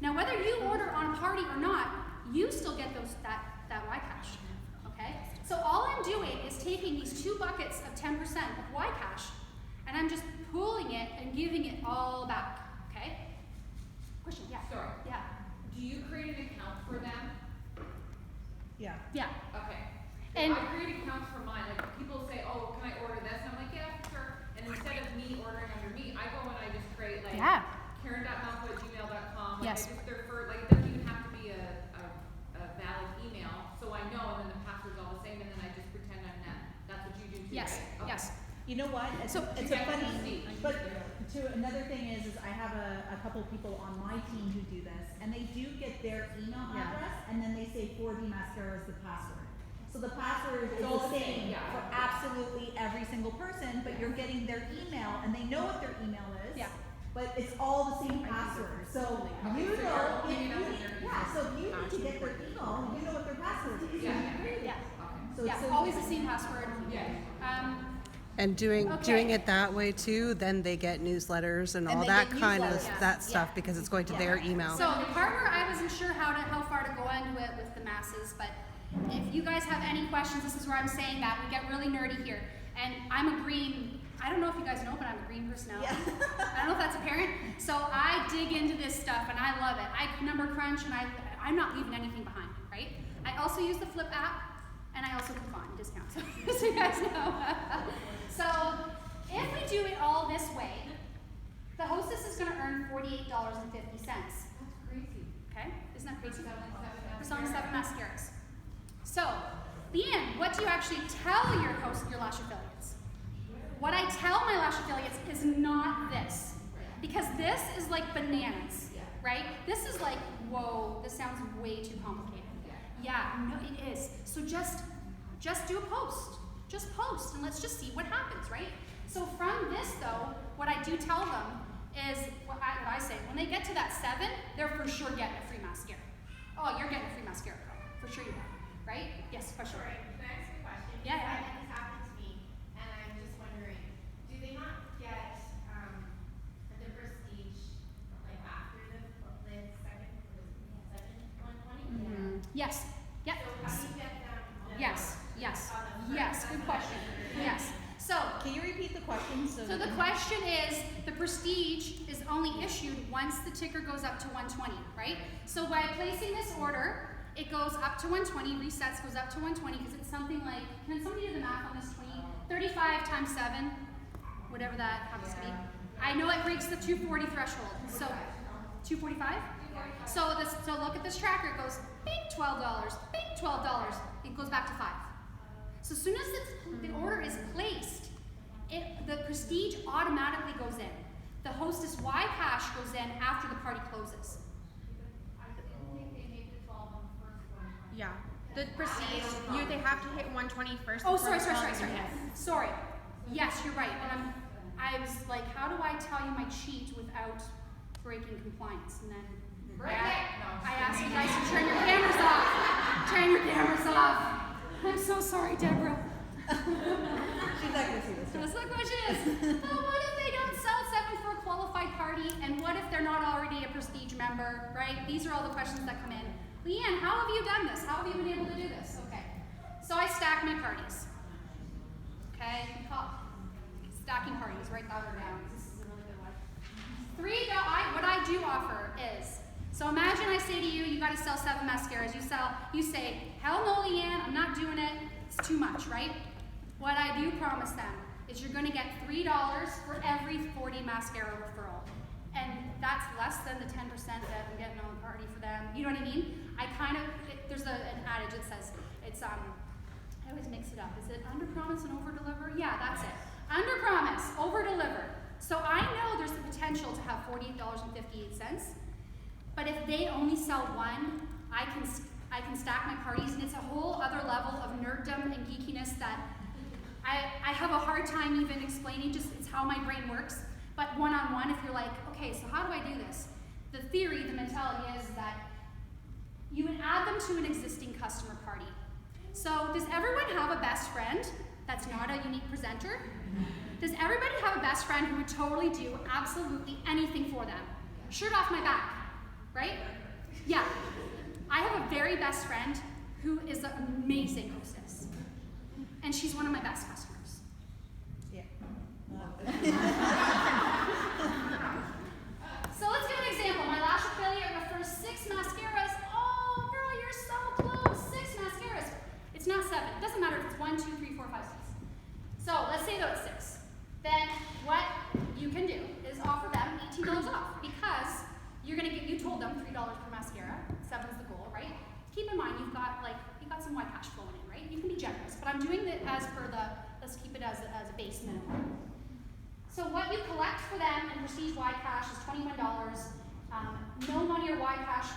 Now, whether you order on a party or not, you still get that Y-Cash, okay? So all I'm doing is taking these 2 buckets of 10% of Y-Cash, and I'm just pulling it and giving it all back, okay? Question, yeah. Sorry. Yeah. Do you create an account for them? Yeah. Yeah. Okay. And I create accounts for mine. Like people say, "Oh, can I order this?" And I'm like, "Yeah, sure." And instead of me ordering under me, I go and I just create like yeah. Karen.malco@gmail.com. Like Yes. I just defer. Like it doesn't even have to be a valid email, so I know, and then the password's all the same, and then I just pretend I'm them. That's what you do too, Yes. right? Okay. Yes. You know what? It's a Yeah, funny, prestige. but another thing is I have a couple people on my team who do this, and they do get their email Yeah. address, and then they say 4D mascara is the password. So the password is It's all the the same, same yeah. for absolutely every single person, but you're getting their email, and they know what their email is. Yeah. But it's all the same password. So Okay, you so know you're if opening you it up in need, their yeah. So if you need to get their email, you know what their password is. Yeah. Yeah. So Yeah. it's so Always the easy. same password. Yeah. And doing Okay. it that way too, then they get newsletters and And all they that get kind of newsletters. that stuff Yeah. because it's going to their email. So the part where I wasn't sure how far to go into it with the masses, but if you guys have any questions, this is where I'm saying that we get really nerdy here. And I'm a green. I don't know if you guys know, but I'm a green personality. Yeah. I don't know if that's apparent. So I dig into this stuff and I love it. I number crunch and I'm not leaving anything behind, right? I also use the Flip app and I also coupon discounts, so you guys know. So if we do it all this way, the hostess is going to earn $48.50. That's crazy. Okay? Isn't that crazy? For For selling 7 mascaras. So, Leanne, what do you actually tell your lash affiliates? What I tell my lash affiliates is not this. Because this is like bananas, right? This is like, whoa, this sounds way too complicated. Yeah, no, it is. So just do a post. Just post and let's just see what happens, right? So from this though, what I do tell them is, what I say, when they get to that 7, they're for sure getting a free mascara. Oh, you're getting a free mascara, girl. For sure you are, right? Yes, question. Sorry, can I ask you a question? Yeah, yeah. Because this happened to me, and I'm just wondering, do they not get the prestige like after the second 120? Yes. Yep. So how do you get them? Yes. Yes. on the Yes. first- Good question. Yes. So Can you repeat the question? So the question is, the prestige is only issued once the ticker goes up to 120, right? So by placing this order, it goes up to 120, resets goes up to 120, because it's something like, can somebody do the math on this? 35 times 7, whatever that happens to be. I know it breaks the 240 threshold, so 245? So look at this tracker, it goes, bing, $12, bing, $12, it goes back to 5. So as soon as the order is placed, the prestige automatically goes in. The hostess Y-Cash goes in after the party closes. Yeah. The prestige, they have to hit 120 first. Oh, before sorry. calling it. Sorry. Yes, you're right. And I was like, how do I tell you my cheat without breaking compliance? And then I asked you guys to turn your cameras off. Turn your cameras off. tough. I'm so sorry, Deborah. She's not gonna see this. That's the question is, well, what if they don't sell 7 for a qualified party, and what if they're not already a prestige member, right? These are all the questions that come in. Leanne, how have you done this? How have you been able to do this? Okay, so I stack my parties. Okay, stacking parties, write that one down. This is a really good one. What I do offer is, so imagine I say to you, you got to sell 7 mascaras. You say, hell no, Leanne, I'm not doing it. It's too much, right? What I do promise them is you're going to get $3 for every 40 mascara referral. And that's less than the 10% that I'm getting on the party for them. You know what I mean? There's an adage that says, I always mix it up. Is it under promise and over deliver? Yeah, that's it. Under promise, over deliver. So I know there's the potential to have $48.58. But if they only sell 1, I can stack my parties, and it's a whole other level of nerddom and geekiness that I have a hard time even explaining. Just it's how my brain works. But one-on-one, if you're like, okay, so how do I do this? The theory, the mentality is that you would add them to an existing customer party. So does everyone have a best friend that's not a Younique presenter? Does everybody have a best friend who would totally do absolutely anything for them? Shirt off my back, right? Yeah. I have a very best friend who is an amazing hostess. And she's one of my best customers. Yeah. So let's give an example. My lash affiliate refers 6 mascaras. Oh, girl, you're so close. 6 mascaras. It's not 7. It doesn't matter if it's 1, 2, 3, 4, 5, 6. So let's say that it's 6. Then what you can do is offer them $18 off because you told them $3 per mascara. 7's the goal, right? Keep in mind you've got some white cash flowing in, right? You can be generous, but I'm doing it as per let's keep it as a base minimum. So what you collect for them in Prestige Y Cash is $21. No money or Y Cash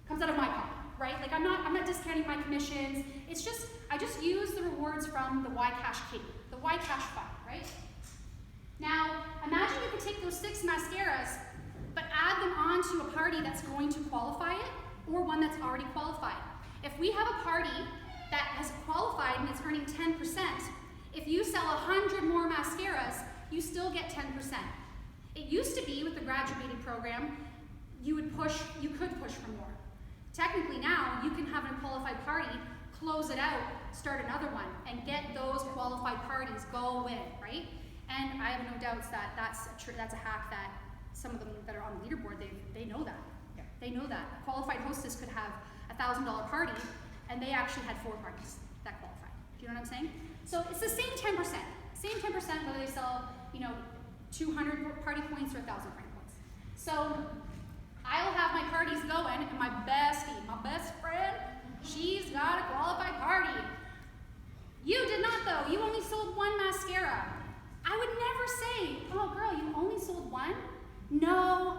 comes out of my pocket, right? Like I'm not discounting my commissions. It's just I just use the rewards from the Y Cash kitty, the Y Cash fund, right? Now imagine you could take those 6 mascaras, but add them onto a party that's going to qualify it, or one that's already qualified. If we have a party that has qualified and it's earning 10%, if you sell 100 more mascaras, you still get 10%. It used to be with the graduated program, you could push for more. Technically now, you can have a qualified party, close it out, start another one, and get those qualified parties going, right? And I have no doubts that that's a hack that some of them that are on the leaderboard, they know that. Yeah. They know that. A qualified hostess could have a $1,000 party, and they actually had 4 parties that qualified. Do you know what I'm saying? So it's the same 10%. Same 10% whether they sell, 200 party points or 1,000 party points. So I'll have my parties going, and my bestie, my best friend, she's got a qualified party. You did not though. You only sold 1 mascara. I would never say, oh girl, you only sold 1? No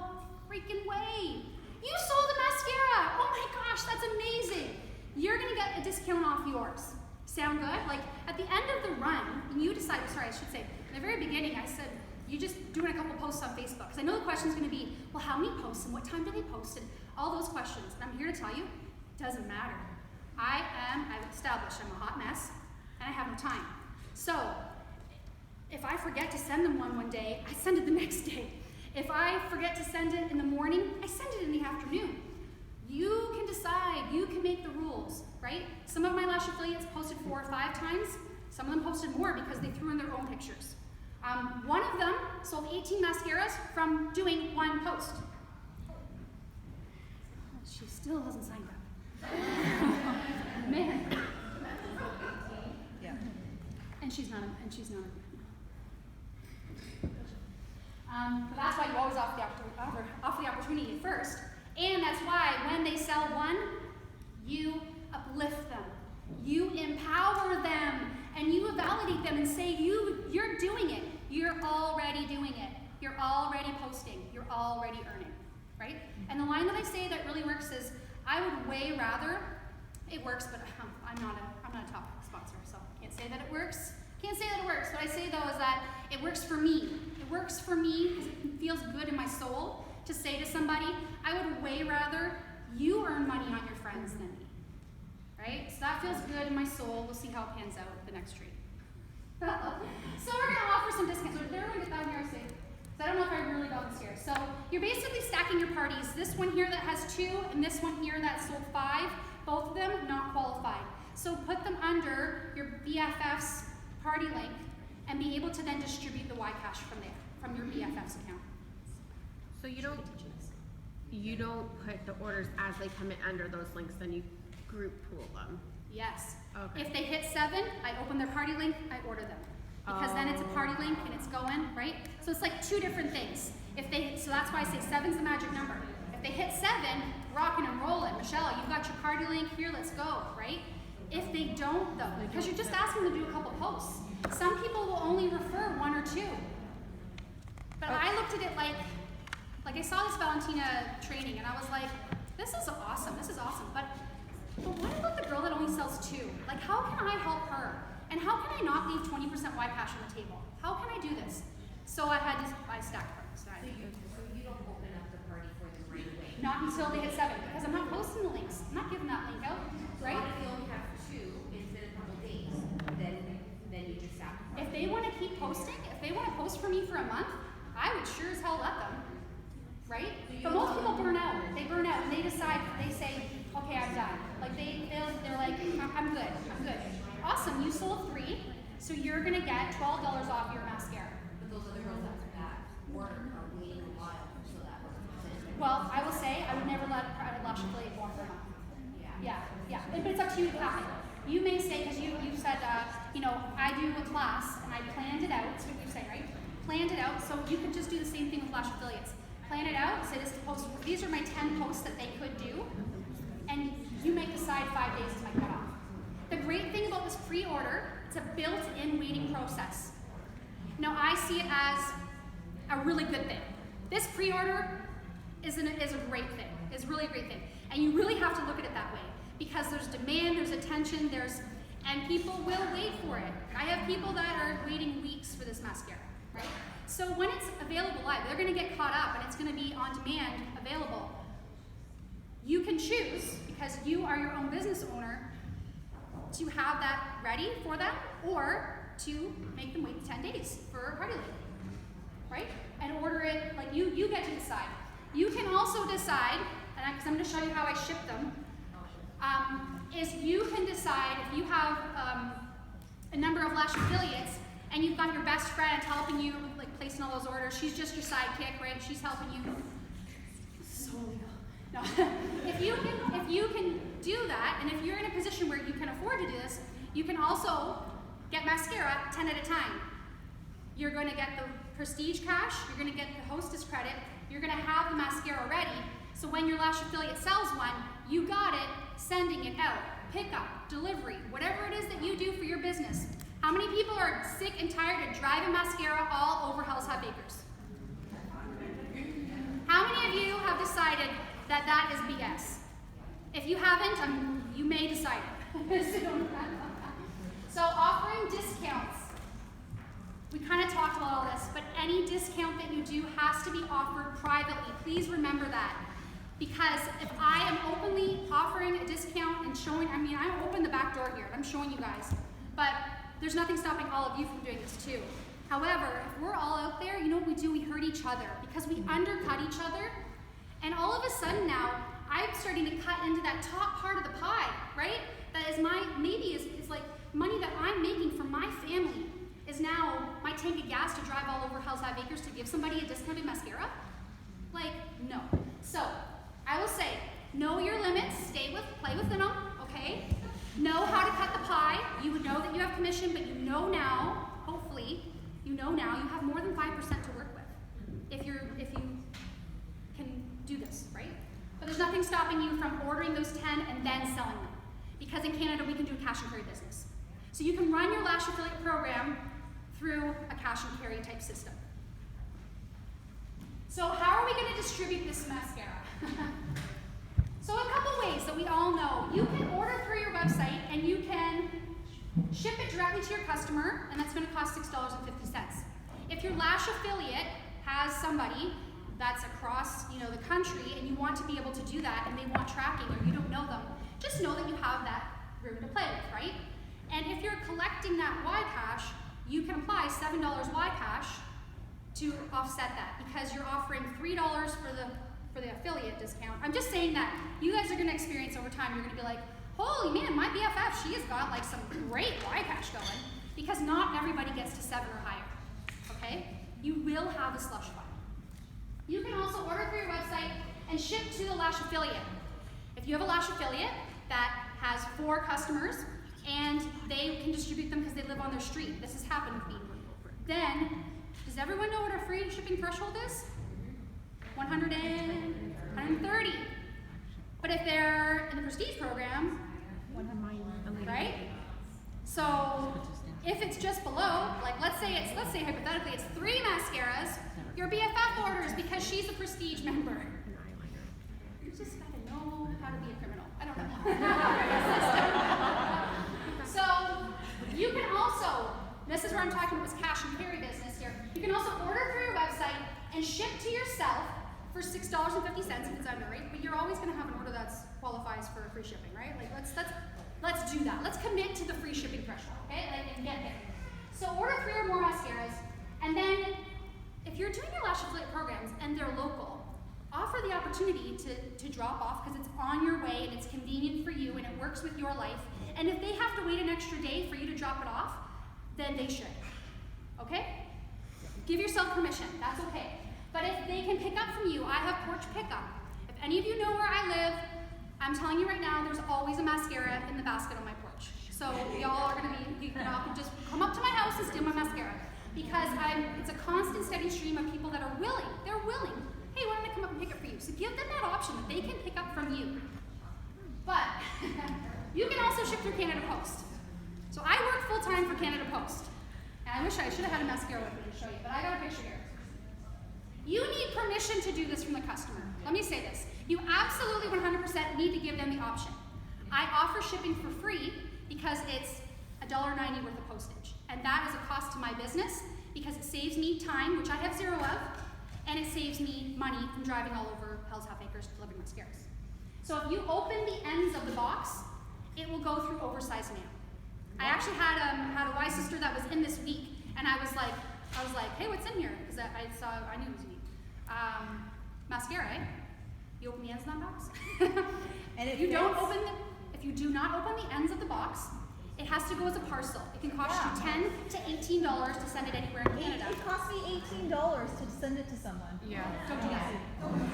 freaking way. You sold a mascara. Oh my gosh, that's amazing. You're gonna get a discount off yours. Sound good? Like at the end of the run, you decide, I should say, in the very beginning I said, you just doing a couple posts on Facebook. Because I know the question's gonna be, well, how many posts and what time do they post? And all those questions. And I'm here to tell you, it doesn't matter. I've established I'm a hot mess and I have no time. So if I forget to send them one day, I send it the next day. If I forget to send it in the morning, I send it in the afternoon. You can decide, you can make the rules, right? Some of my lash affiliates posted 4 or 5 times. Some of them posted more because they threw in their own pictures. One of them sold 18 mascaras from doing 1 post. She still hasn't signed up. Man. Yeah. And she's not a but that's why you always offer the opportunity first. And that's why when they sell 1, you uplift them. You empower them. And you validate them and say, you're doing it. You're already doing it. You're already posting. You're already earning. Right? And the line that I say that really works is, I would way rather, it works, but I'm not a top sponsor, so can't say that it works. Can't say that it works. What I say though is that it works for me. It works for me because it feels good in my soul to say to somebody, I would way rather you earn money on your friends than me. right? So that feels good in my soul. We'll see how it pans out the next tree. So we're gonna offer some discounts. So everyone get down here, I say. So I don't know if I really got this here. So you're basically stacking your parties. This one here that has 2 and this one here that sold 5, both of them not qualified. So put them under your BFF's party link and be able to then distribute the Ycash from there, from your BFF's account. So you don't put the orders as they come in under those links, then you group pool them. Yes. Okay. If they hit 7, I open their party link, I order them. Because then it's a party link and it's going, right? So it's like 2 different things. So that's why I say 7's the magic number. If they hit 7, rocking and rolling. Michelle, you got your party link here, let's go, right? If they don't though, because you're just asking them to do a couple posts. Some people will only refer 1 or 2. But I looked at it like I saw this Valentina training and I was like, this is awesome. But what about the girl that only sells 2? Like, how can I help her? And how can I not leave 20% Ycash on the table? How can I do this? So I stacked parties. So you don't open up the party for them right away? Not until they hit 7, because I'm not posting the links. I'm not giving that link out, right? So if you only have 2 instead of a couple days, then you just stack the party. If they want to keep posting, if they want to post for me for a month, I would sure as hell let them, right? But most people burn out. They burn out and they decide, they say, okay, I'm done. Like they're like, I'm good. Awesome, you sold 3, so you're gonna get $12 off your mascara. But those other girls that order are waiting a while so that person. Well, I will say, I would never let a lash affiliate go on for a month. Yeah. But it's up to you to happen. You may say, because you said, I do a class and I planned it out. That's what you say, right? Planned it out, so you could just do the same thing with lash affiliates. Plan it out, say this is post. These are my 10 posts that they could do, and you may decide 5 days is my cutoff. The great thing about this pre-order, it's a built-in waiting process. Now I see it as a really good thing. This pre-order is a great thing. It's really a great thing. And you really have to look at it that way because there's demand, there's attention, and people will wait for it. I have people that are waiting weeks for this mascara, right? So when it's available live, they're gonna get caught up and it's gonna be on demand available. You can choose, because you are your own business owner, to have that ready for them or to make them wait 10 days for a party link, right? And order it, like you get to decide. You can also decide, and because I'm going to show you how I ship them, is you can decide if you have a number of lash affiliates and you've got your best friend helping you like placing all those orders. She's just your sidekick, right? She's helping you. So legal. No. If you can do that, and if you're in a position where you can afford to do this, you can also get mascara 10 at a time. You're going to get the prestige cash, you're going to get the hostess credit, you're going to have the mascara ready, so when your lash affiliate sells one, you got it, sending it out, pickup, delivery, whatever it is that you do for your business. How many people are sick and tired of driving mascara all over Hell's Hot Bakers? How many of you have decided that is BS? If you haven't, you may decide it. So offering discounts. We kind of talked about all this, but any discount that you do has to be offered privately. Please remember that. Because if I am openly offering a discount and showing, I opened the back door here, I'm showing you guys, but there's nothing stopping all of you from doing this too. However, if we're all out there, you know what we do? We hurt each other because we undercut each other. And all of a sudden now, I'm starting to cut into that top part of the pie, right? That is is like money that I'm making for my family is now my tank of gas to drive all over Hell's Hot Bakers to give somebody a discounted mascara? Like, no. So, I will say, know your limits, play within them, okay? Know how to cut the pie. You would know that you have commission, but you know now, hopefully, you have more than 5% to work with. If you can do this, right? But there's nothing stopping you from ordering those 10 and then selling them. Because in Canada, we can do a cash and carry business. So you can run your lash affiliate program through a cash and carry type system. So how are we going to distribute this mascara? So a couple ways that we all know. You can order through your website and you can ship it directly to your customer, and that's going to cost $6.50. If your lash affiliate has somebody that's across the country and you want to be able to do that and they want tracking or you don't know them, just know that you have that room to play with, right? And if you're collecting that Y cash, you can apply $7 Y cash to offset that because you're offering $3 for the affiliate discount. I'm just saying that you guys are going to experience over time. You're going to be like, holy man, my BFF, she has got like some great Y cash going, because not everybody gets to 7 or higher. Okay? You will have a slush fund. You can also order through your website and ship to the Lash affiliate. If you have a Lash affiliate that has 4 customers and they can distribute them because they live on their street, this has happened with me, then does everyone know what our free shipping threshold is? 130. But if they're in the prestige program, right? So if it's just below, like let's say hypothetically it's 3 mascaras, your BFF orders because she's a prestige member. You just gotta know how to be a criminal. I don't know. So you can also, this is where I'm talking about this cash and carry business here. You can also order through your website and ship to yourself for $6.50 if it's under, right? But you're always gonna have an order that qualifies for free shipping, right? Like let's do that. Let's commit to the free shipping threshold, okay? Like and get there. So order 3 or more mascaras, and then if you're doing your lash affiliate programs and they're local, offer the opportunity to drop off because it's on your way and it's convenient for you and it works with your life. And if they have to wait an extra day for you to drop it off, then they should. Okay? Give yourself permission. That's okay. But if they can pick up from you, I have porch pickup. If any of you know where I live, I'm telling you right now, there's always a mascara in the basket on my porch. So y'all are gonna be, you can just come up to my house and steal my mascara. Because it's a constant steady stream of people that are willing. They're willing. Hey, why don't I come up and pick it for you? So give them that option that they can pick up from you. But you can also ship through Canada Post. So I work full time for Canada Post. And I wish I should have had a mascara with me to show you, but I got a picture here. You need permission to do this from the customer. Let me say this. You absolutely 100% need to give them the option. I offer shipping for free because it's $1.90 worth of postage. And that is a cost to my business because it saves me time, which I have 0 of, and it saves me money from driving all over Hell's Half Acres delivering mascaras. So if you open the ends of the box, it will go through oversized mail. I actually had a Y sister that was in this week, and I was like, hey, what's in here? Because I knew it was unique. Mascara, eh? You open the ends of that box. And if you do not open the ends of the box, it has to go as a parcel. It can cost you $10 to $18 to send it anywhere in Canada. It cost me $18 to send it to someone. Yeah. Don't do that.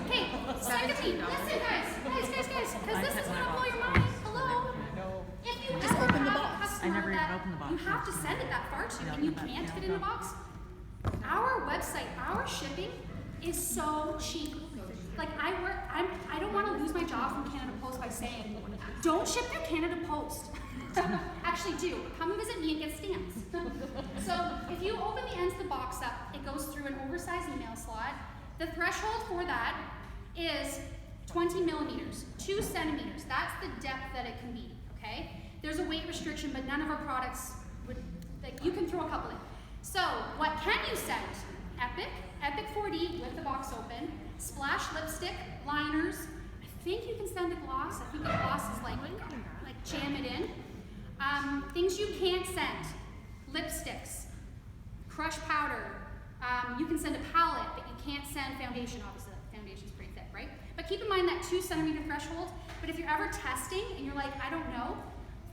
Okay, secondly, listen guys, because this is gonna blow your mind. Hello? If you Just ever open the have box. a customer that you have to send it that far to and you can't fit in the box, our website, our shipping is so cheap. Like I don't want to lose my job from Canada Post by saying, don't ship through Canada Post. Actually do. Come and visit me and get stamps. So if you open the ends of the box up, it goes through an oversized email slot. The threshold for that is 20 millimeters, 2 centimeters. That's the depth that it can be, okay? There's a weight restriction, but none of our products would, like, you can throw a couple in. So what can you send? Epic 4D with the box open, splash lipstick, liners. I think you can send a gloss. I think the gloss is like jam it in. Things you can't send, lipsticks, crush powder. You can send a palette, but you can't send foundation, obviously. Foundation's pretty thick, right? But keep in mind that 2 centimeter threshold. But if you're ever testing and you're like, I don't know,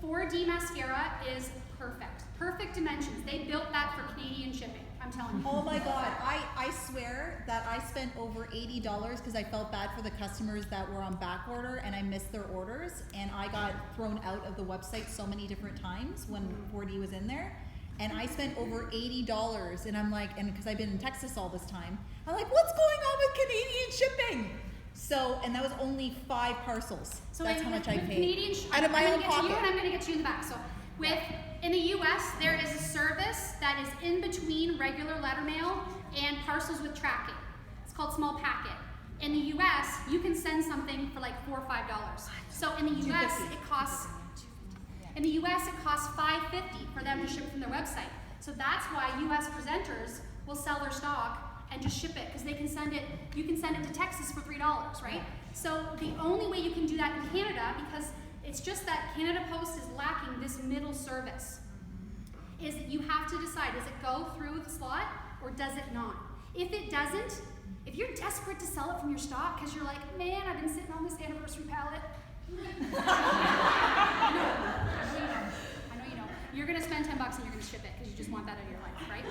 4D mascara is perfect. Perfect dimensions. They built that for Canadian shipping, I'm telling you. Oh my God, I swear that I spent over $80 because I felt bad for the customers that were on back order and I missed their orders, and I got thrown out of the website so many different times when 4D was in there. And I spent over $80, and I'm like, and because I've been in Texas all this time, I'm like, what's going on with Canadian shipping? So, and that was only 5 parcels. So that's how much I paid. Canadian out of my own I'm pocket. going to get you in the back. So in the US, there is a service that is in between regular letter mail and parcels with tracking. It's called small packet. In the US, you can send something for like $4 or $5. So in the US, it costs $5.50 for them to ship from their website. So that's why US presenters will sell their stock and just ship it because they can send it. You can send it to Texas for $3, right? So the only way you can do that in Canada, because It's just that Canada Post is lacking this middle service. Is you have to decide, does it go through the slot or does it not? If it doesn't, if you're desperate to sell it from your stock because you're like, man, I've been sitting on this anniversary pallet. I know you know. You're gonna spend $10 and you're gonna ship it because you just want that out of your life, right?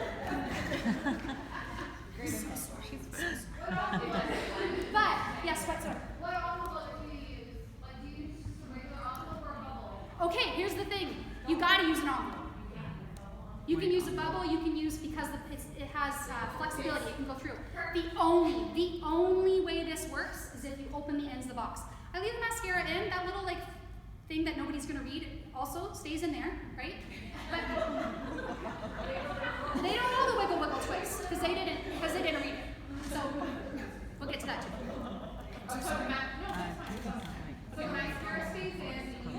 But yes, what's up? What envelope do you use? Like, do you use just a regular envelope or a bubble? Okay, here's the thing. You gotta use an envelope. You can use a bubble, you can use, because it has flexibility, it can go through. The only way this works is if you open the ends of the box. I leave the mascara in, that little like thing that nobody's gonna read also stays in there, right? But they don't know the wiggle twist, because they didn't read it. So we'll get to that too. So mascara stays in, and you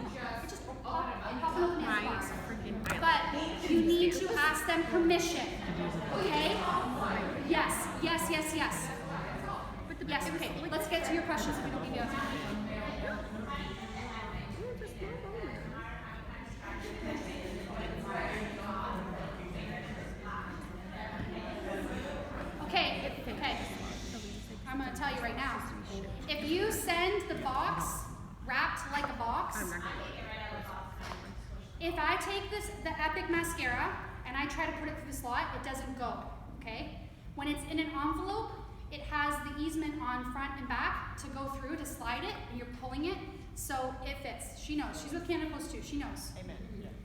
just Pop it open the ends of the box. Freaking But you need to ask them permission, okay? Yes. Yes, okay. Let's get to your questions if we don't give you Okay. I'm gonna tell you right now. If you send the box wrapped like a box, I'm not gonna if I take the Epic mascara and I try to put it through the slot, it doesn't go, okay? When it's in an envelope, it has the easement on front and back to go through to slide it, and you're pulling it, so it fits. She knows. She's with Canada Post too. She knows. Amen.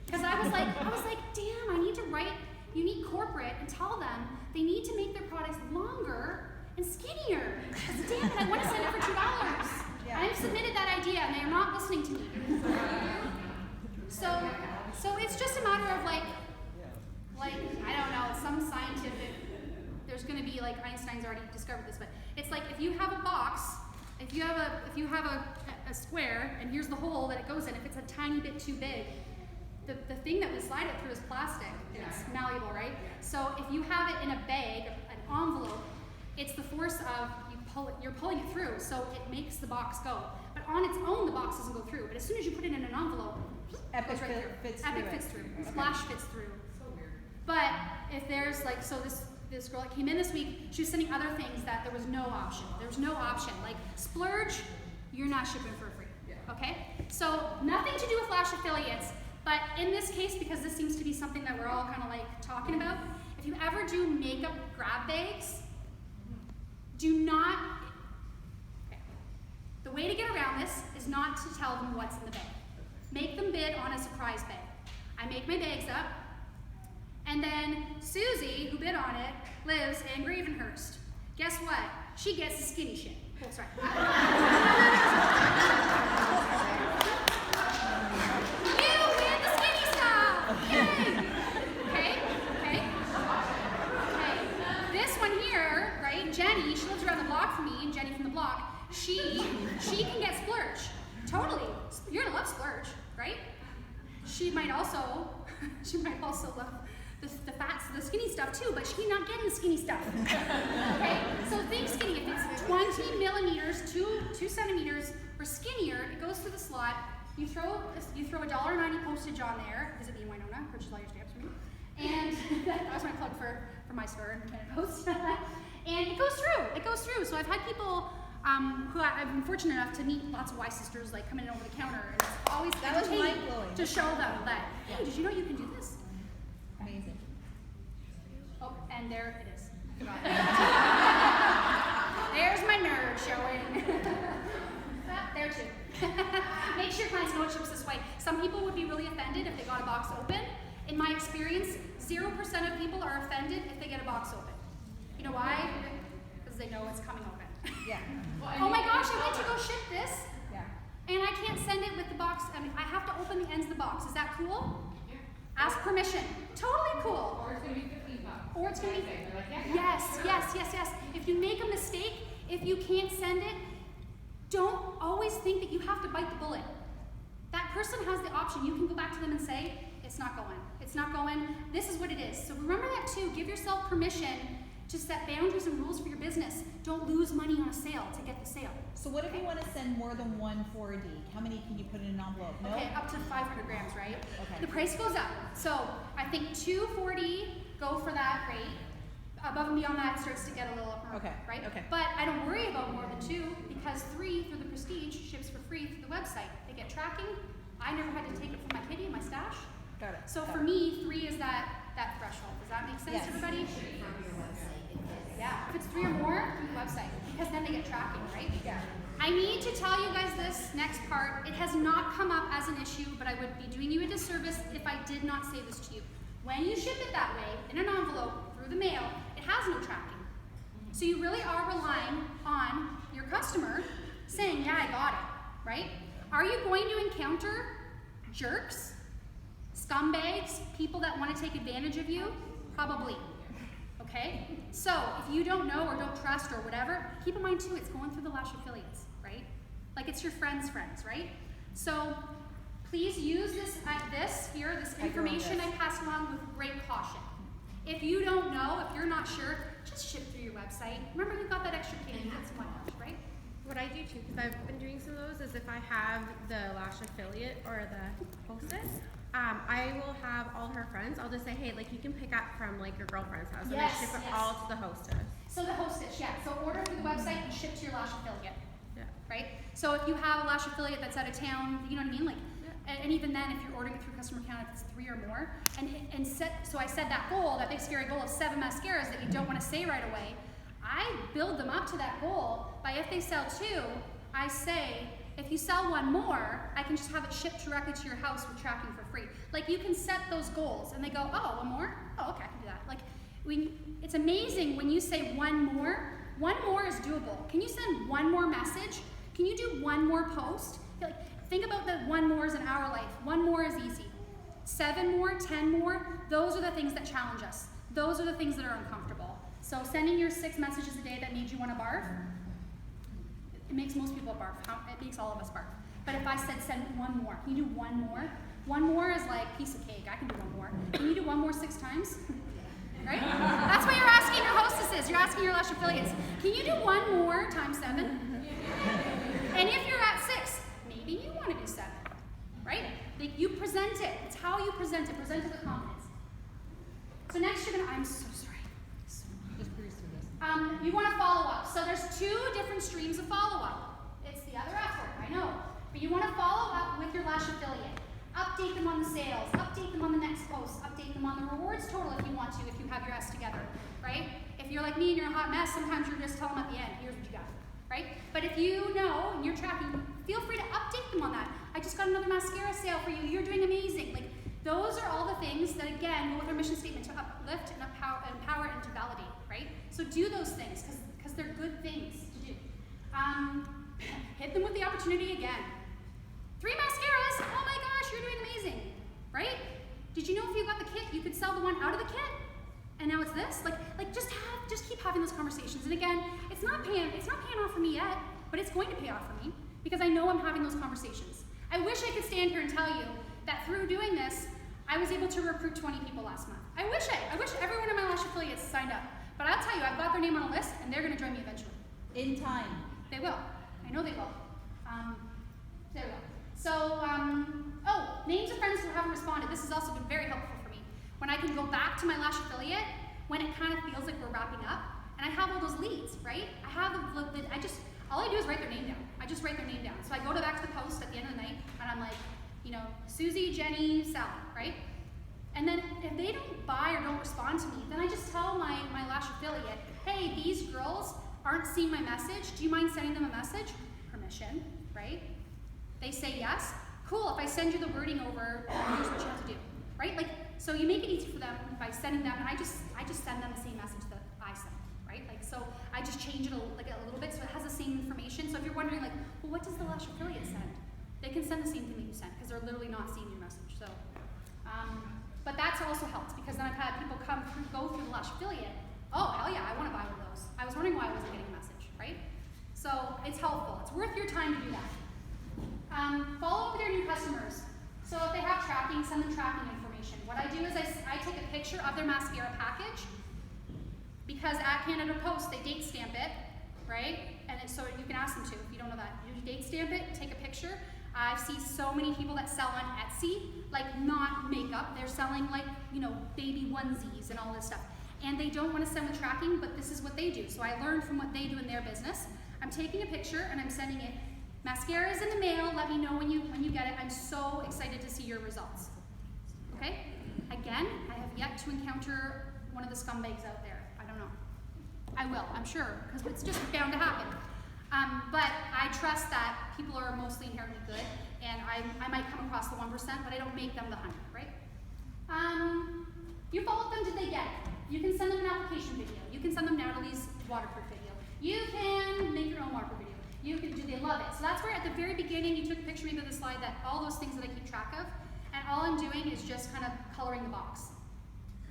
Because I was like, damn, I need to write Younique corporate and tell them they need to make their products longer and skinnier. Because damn it, I want to send it for $2. I've submitted that idea, and they are not listening to me. So it's just a matter of like I don't know, some scientific. There's going to be like Einstein's already discovered this, but it's like if you have a box, if you have a square, and here's the hole that it goes in. If it's a tiny bit too big, the thing that we slide it through is plastic. It's malleable, right? So if you have it in a bag, an envelope, it's the force of you're pulling it through, so it makes the box go. But on its own, the box doesn't go through. But as soon as you put it in an envelope, Epic goes right through. fits Epic through fits it. through. Okay. Splash fits through. So weird. But if there's like, so this girl that came in this week, she was sending other things that there was no option. There was no option. Like Splurge, you're not shipping for free. Okay? So nothing to do with Flash affiliates, but in this case, because this seems to be something that we're all kind of like talking about, if you ever do makeup grab bags, do not, okay. The way to get around this is not to tell them what's in the bag. Make them bid on a surprise bag. I make my bags up, and then Susie, who bid on it, lives in Gravenhurst. Guess what? She gets the skinny shit. Oh, sorry. You win the skinny stuff! Yay! Okay. This one here, right? Jenny, she lives around the block from me, and Jenny from the block, she can get Splurge. Totally. You're gonna love Splurge, right? She might also love the skinny stuff too, but she's not getting the skinny stuff. Okay? So think skinny. If it's 20 millimeters, 2 centimeters, or skinnier, it goes through the slot. You throw $1.90 postage on there. Visit me in Winona, purchase all your stamps for me. And that was my plug for my store and Canada Post. And it goes through. So I've had people who I've been fortunate enough to meet lots of Y sisters like coming in over the counter, and it's always That was entertaining mind-blowing. to show them that, hey, did you know you can do this? Amazing. Oh, and there it is. There's my nerd showing. There too. Make sure your clients know it ships this way. Some people would be really offended if they got a box open. In my experience, 0% of people are offended if they get a box open. You know why? Because they know it's coming open. Yeah. Oh my gosh, I went to go ship this, Yeah. and I can't send it with the box. I mean, I have to open the ends of the box. Is that cool? Yeah. Ask permission. Totally cool. Or it's gonna be $15. Or it's gonna be, They're like, yeah. yes. If you make a mistake, if you can't send it, don't always think that you have to bite the bullet. That person has the option. You can go back to them and say, it's not going. This is what it is. So remember that too. Give yourself permission Just set boundaries and rules for your business. Don't lose money on a sale to get the sale. So what if you want to send more than one 4D? How many can you put in an envelope? No? Okay, up to 500 grams, right? Okay. The price goes up. So I think 240, go for that rate. Above and beyond that, it starts to get a little more, Okay, right? okay. But I don't worry about more than 2 because 3 through the Prestige ships for free through the website. They get tracking. I never had to take it from my kitty in my stash. Got it. So got for it. me, 3 is that threshold. Does that make sense, Yes. everybody? From your website, because Yeah, if it's 3 or more, through the website, because then they get tracking, right? Yeah. I need to tell you guys this next part. It has not come up as an issue, but I would be doing you a disservice if I did not say this to you. When you ship it that way, in an envelope, through the mail, it has no tracking. So you really are relying on your customer saying, yeah, I got it, right? Are you going to encounter jerks, scumbags, people that want to take advantage of you? Probably. Okay? So if you don't know or don't trust or whatever, keep in mind too, it's going through the Lash affiliates, right? Like it's your friends' friends, right? So please use this information I pass along with great caution. If you don't know, if you're not sure, just ship through your website. Remember, you got that extra kit, you got some whitewash, right? What I do too, because I've been doing some of those, is if I have the Lash affiliate or the hostess, I will have all her friends. I'll just say, hey, like you can pick up from like your girlfriend's house, and I Yes, ship it yes. all to the hostess. So the hostess, yeah. So order through the website and ship to your Lash affiliate, Yeah. right? So if you have a Lash affiliate that's out of town, you know what I mean? Like, and even then, if you're ordering it through customer account, if it's 3 or more, so I said that goal, that big scary goal of 7 mascaras that you don't want to say right away, I build them up to that goal by if they sell 2, I say, if you sell 1 more, I can just have it shipped directly to your house with tracking for free. Like you can set those goals and they go, oh, 1 more? Oh, okay, I can do that. Like it's amazing when you say 1 more. 1 more is doable. Can you send 1 more message? Can you do 1 more post? Like, think about the 1 more is in our life. 1 more is easy. 7 more, 10 more, those are the things that challenge us. Those are the things that are uncomfortable. So sending your 6 messages a day that made you want to barf, it makes most people barf. It makes all of us barf. But if I said send 1 more, can you do 1 more? 1 more is like piece of cake. I can do 1 more. Can you do 1 more 6 times? Right? That's what you're asking your hostesses. You're asking your Lash affiliates. Can you do 1 more times 7? And if you're at 6, maybe you want to do 7. Right? Like you present it. It's how you present it. Present it with confidence. So next you're gonna, I'm so sorry. Just cruise through this. You want to follow up. So there's 2 different streams of follow up. It's the other effort, I know. But you want to follow up with your Lash affiliate. Update them on the sales, update them on the next post, update them on the rewards total if you want to, if you have your S together, right? If you're like me and you're a hot mess, sometimes you're just tell them at the end, here's what you got, right? But if you know and you're tracking, feel free to update them on that. I just got another mascara sale for you, you're doing amazing. Like, those are all the things that, again, go with our mission statement to uplift and empower and to validate, right? So do those things, because they're good things to do. Hit them with the opportunity again. 3 mascaras, oh my gosh, you're doing amazing, right? Did you know if you got the kit, you could sell the one out of the kit? And now it's this? Like just keep having those conversations. And again, it's not paying off for me yet, but it's going to pay off for me because I know I'm having those conversations. I wish I could stand here and tell you that through doing this, I was able to recruit 20 people last month. I wish every one of my Lash affiliates signed up. But I'll tell you, I've got their name on a list and they're gonna join me eventually. In time. They will. I know they will. There we go. So, names of friends who haven't responded. This has also been very helpful for me. When I can go back to my Lash affiliate, when it kind of feels like we're wrapping up, and I have all those leads, right? I have all I do is write their name down. I just write their name down. So I go back to the post at the end of the night, and I'm like, Susie, Jenny, Sally, right? And then if they don't buy or don't respond to me, then I just tell my Lash affiliate, hey, these girls aren't seeing my message. Do you mind sending them a message? Permission, right? They say yes. Cool, if I send you the wording over, here's what you have to do, right? Like, so you make it easy for them by sending them, and I just send them the same message that I send, right? Like, so I just change it a little bit so it has the same information. So if you're wondering, like, well, what does the Lash affiliate send? They can send the same thing that you sent because they're literally not seeing your message. So, but that's also helped because then I've had people go through the Lash affiliate. Oh, hell yeah, I want to buy one of those. I was wondering why I wasn't getting a message, right? So it's helpful. It's worth your time to do that. Follow up with your new customers. So if they have tracking, send them tracking information. What I do is I take a picture of their mascara package Because at Canada Post, they date stamp it, right? And so you can ask them to, if you don't know that. You date stamp it, take a picture. I see so many people that sell on Etsy, like not makeup, they're selling like, you know, baby onesies and all this stuff. And they don't want to send the tracking, but this is what they do. So I learned from what they do in their business. I'm taking a picture and I'm sending it. Mascara is in the mail, let me know when you get it. I'm so excited to see your results. Okay? Again, I have yet to encounter one of the scumbags out there. I don't know. I will, I'm sure, because it's just bound to happen. But I trust that people are mostly inherently good, and I might come across the 1%, but I don't make them the 100, right? You followed them, did they get it? You can send them an application video. You can send them Natalie's waterproof video. You can make your own waterproof video. You can, do they love it? So that's where at the very beginning you took a picture maybe of the slide, that all those things that I keep track of, and all I'm doing is just kind of coloring the box.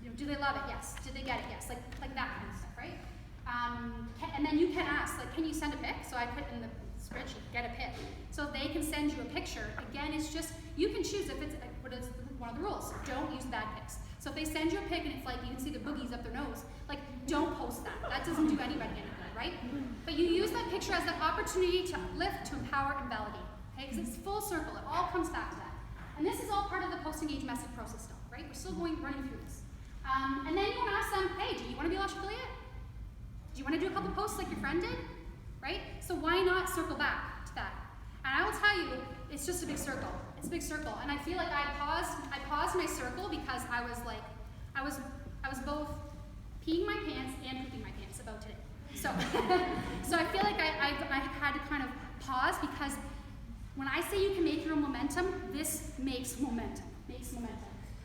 You know, do they love it? Yes. Did they get it? Yes. Like that kind of stuff, right? And then you can ask, like, can you send a pic? So I put in the spreadsheet, get a pic. So they can send you a picture. Again, it's just, you can choose if it's, what is one of the rules, don't use bad pics. So if they send you a pic and it's like, you can see the boogies up their nose, like, don't post that. That doesn't do anybody any good, right? But you use that picture as that opportunity to uplift, to empower, and validate, okay? Because it's full circle, it all comes back to that. And this is all part of the post-engage message process still, right? We're still running through this. And then you want to ask them, hey, do you want to be a Lash affiliate? Do you want to do a couple posts like your friend did? Right? So why not circle back to that? And I will tell you, it's just a big circle. It's a big circle. And I feel like I paused my circle because I was like, I was both peeing my pants and pooping my pants about today. So, so I feel like I had to kind of pause, because when I say you can make your own momentum, this makes momentum.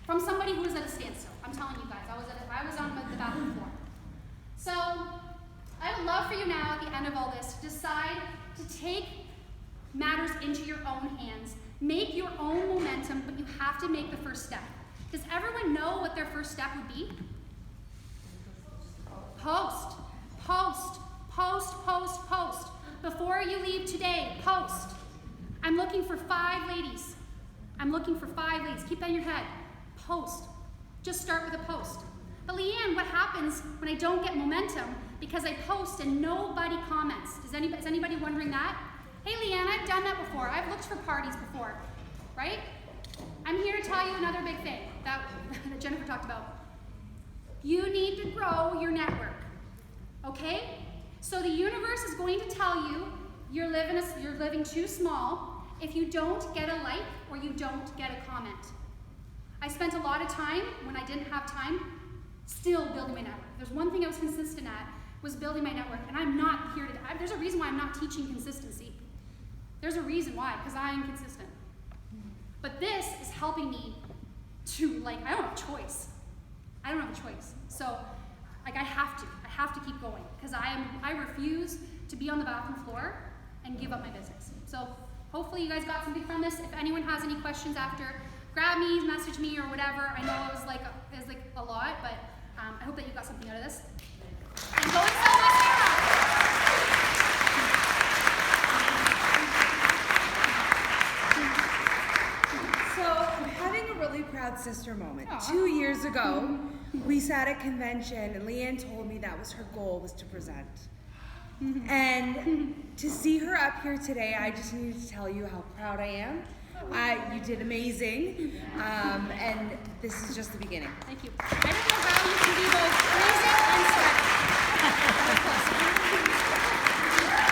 From somebody who was at a standstill. I'm telling you guys, I was on the bathroom floor. So I would love for you now at the end of all this to decide to take matters into your own hands. Make your own momentum, but you have to make the first step. Does everyone know what their first step would be? Post. Before you leave today, post. I'm looking for 5 ladies. Keep that in your head. Post. Just start with a post. But Leanne, what happens when I don't get momentum because I post and nobody comments? Is anybody wondering that? Hey Leanne, I've done that before. I've looked for parties before, right? I'm here to tell you another big thing that Jennifer talked about. You need to grow your network, okay? So the universe is going to tell you you're living too small if you don't get a like or you don't get a comment. I spent a lot of time, when I didn't have time, still building my network. There's one thing I was consistent at, was building my network, and I'm not here to, there's a reason why I'm not teaching consistency. There's a reason why, because I am consistent. But this is helping me to, like, I don't have a choice. So, like, I have to keep going, because I refuse to be on the bathroom floor and give up my business. So, hopefully you guys got something from this. If anyone has any questions after, grab me, message me, or whatever. I know it was like a lot, but I hope that you got something out of this. And go and sell mascara! So I'm having a really proud sister moment. 2 years ago, we sat at convention, and Leanne told me that was her goal, was to present. And to see her up here today, I just needed to tell you how proud I am. You did amazing, and this is just the beginning. Thank you. I don't know how you can do both crazy and sweaty.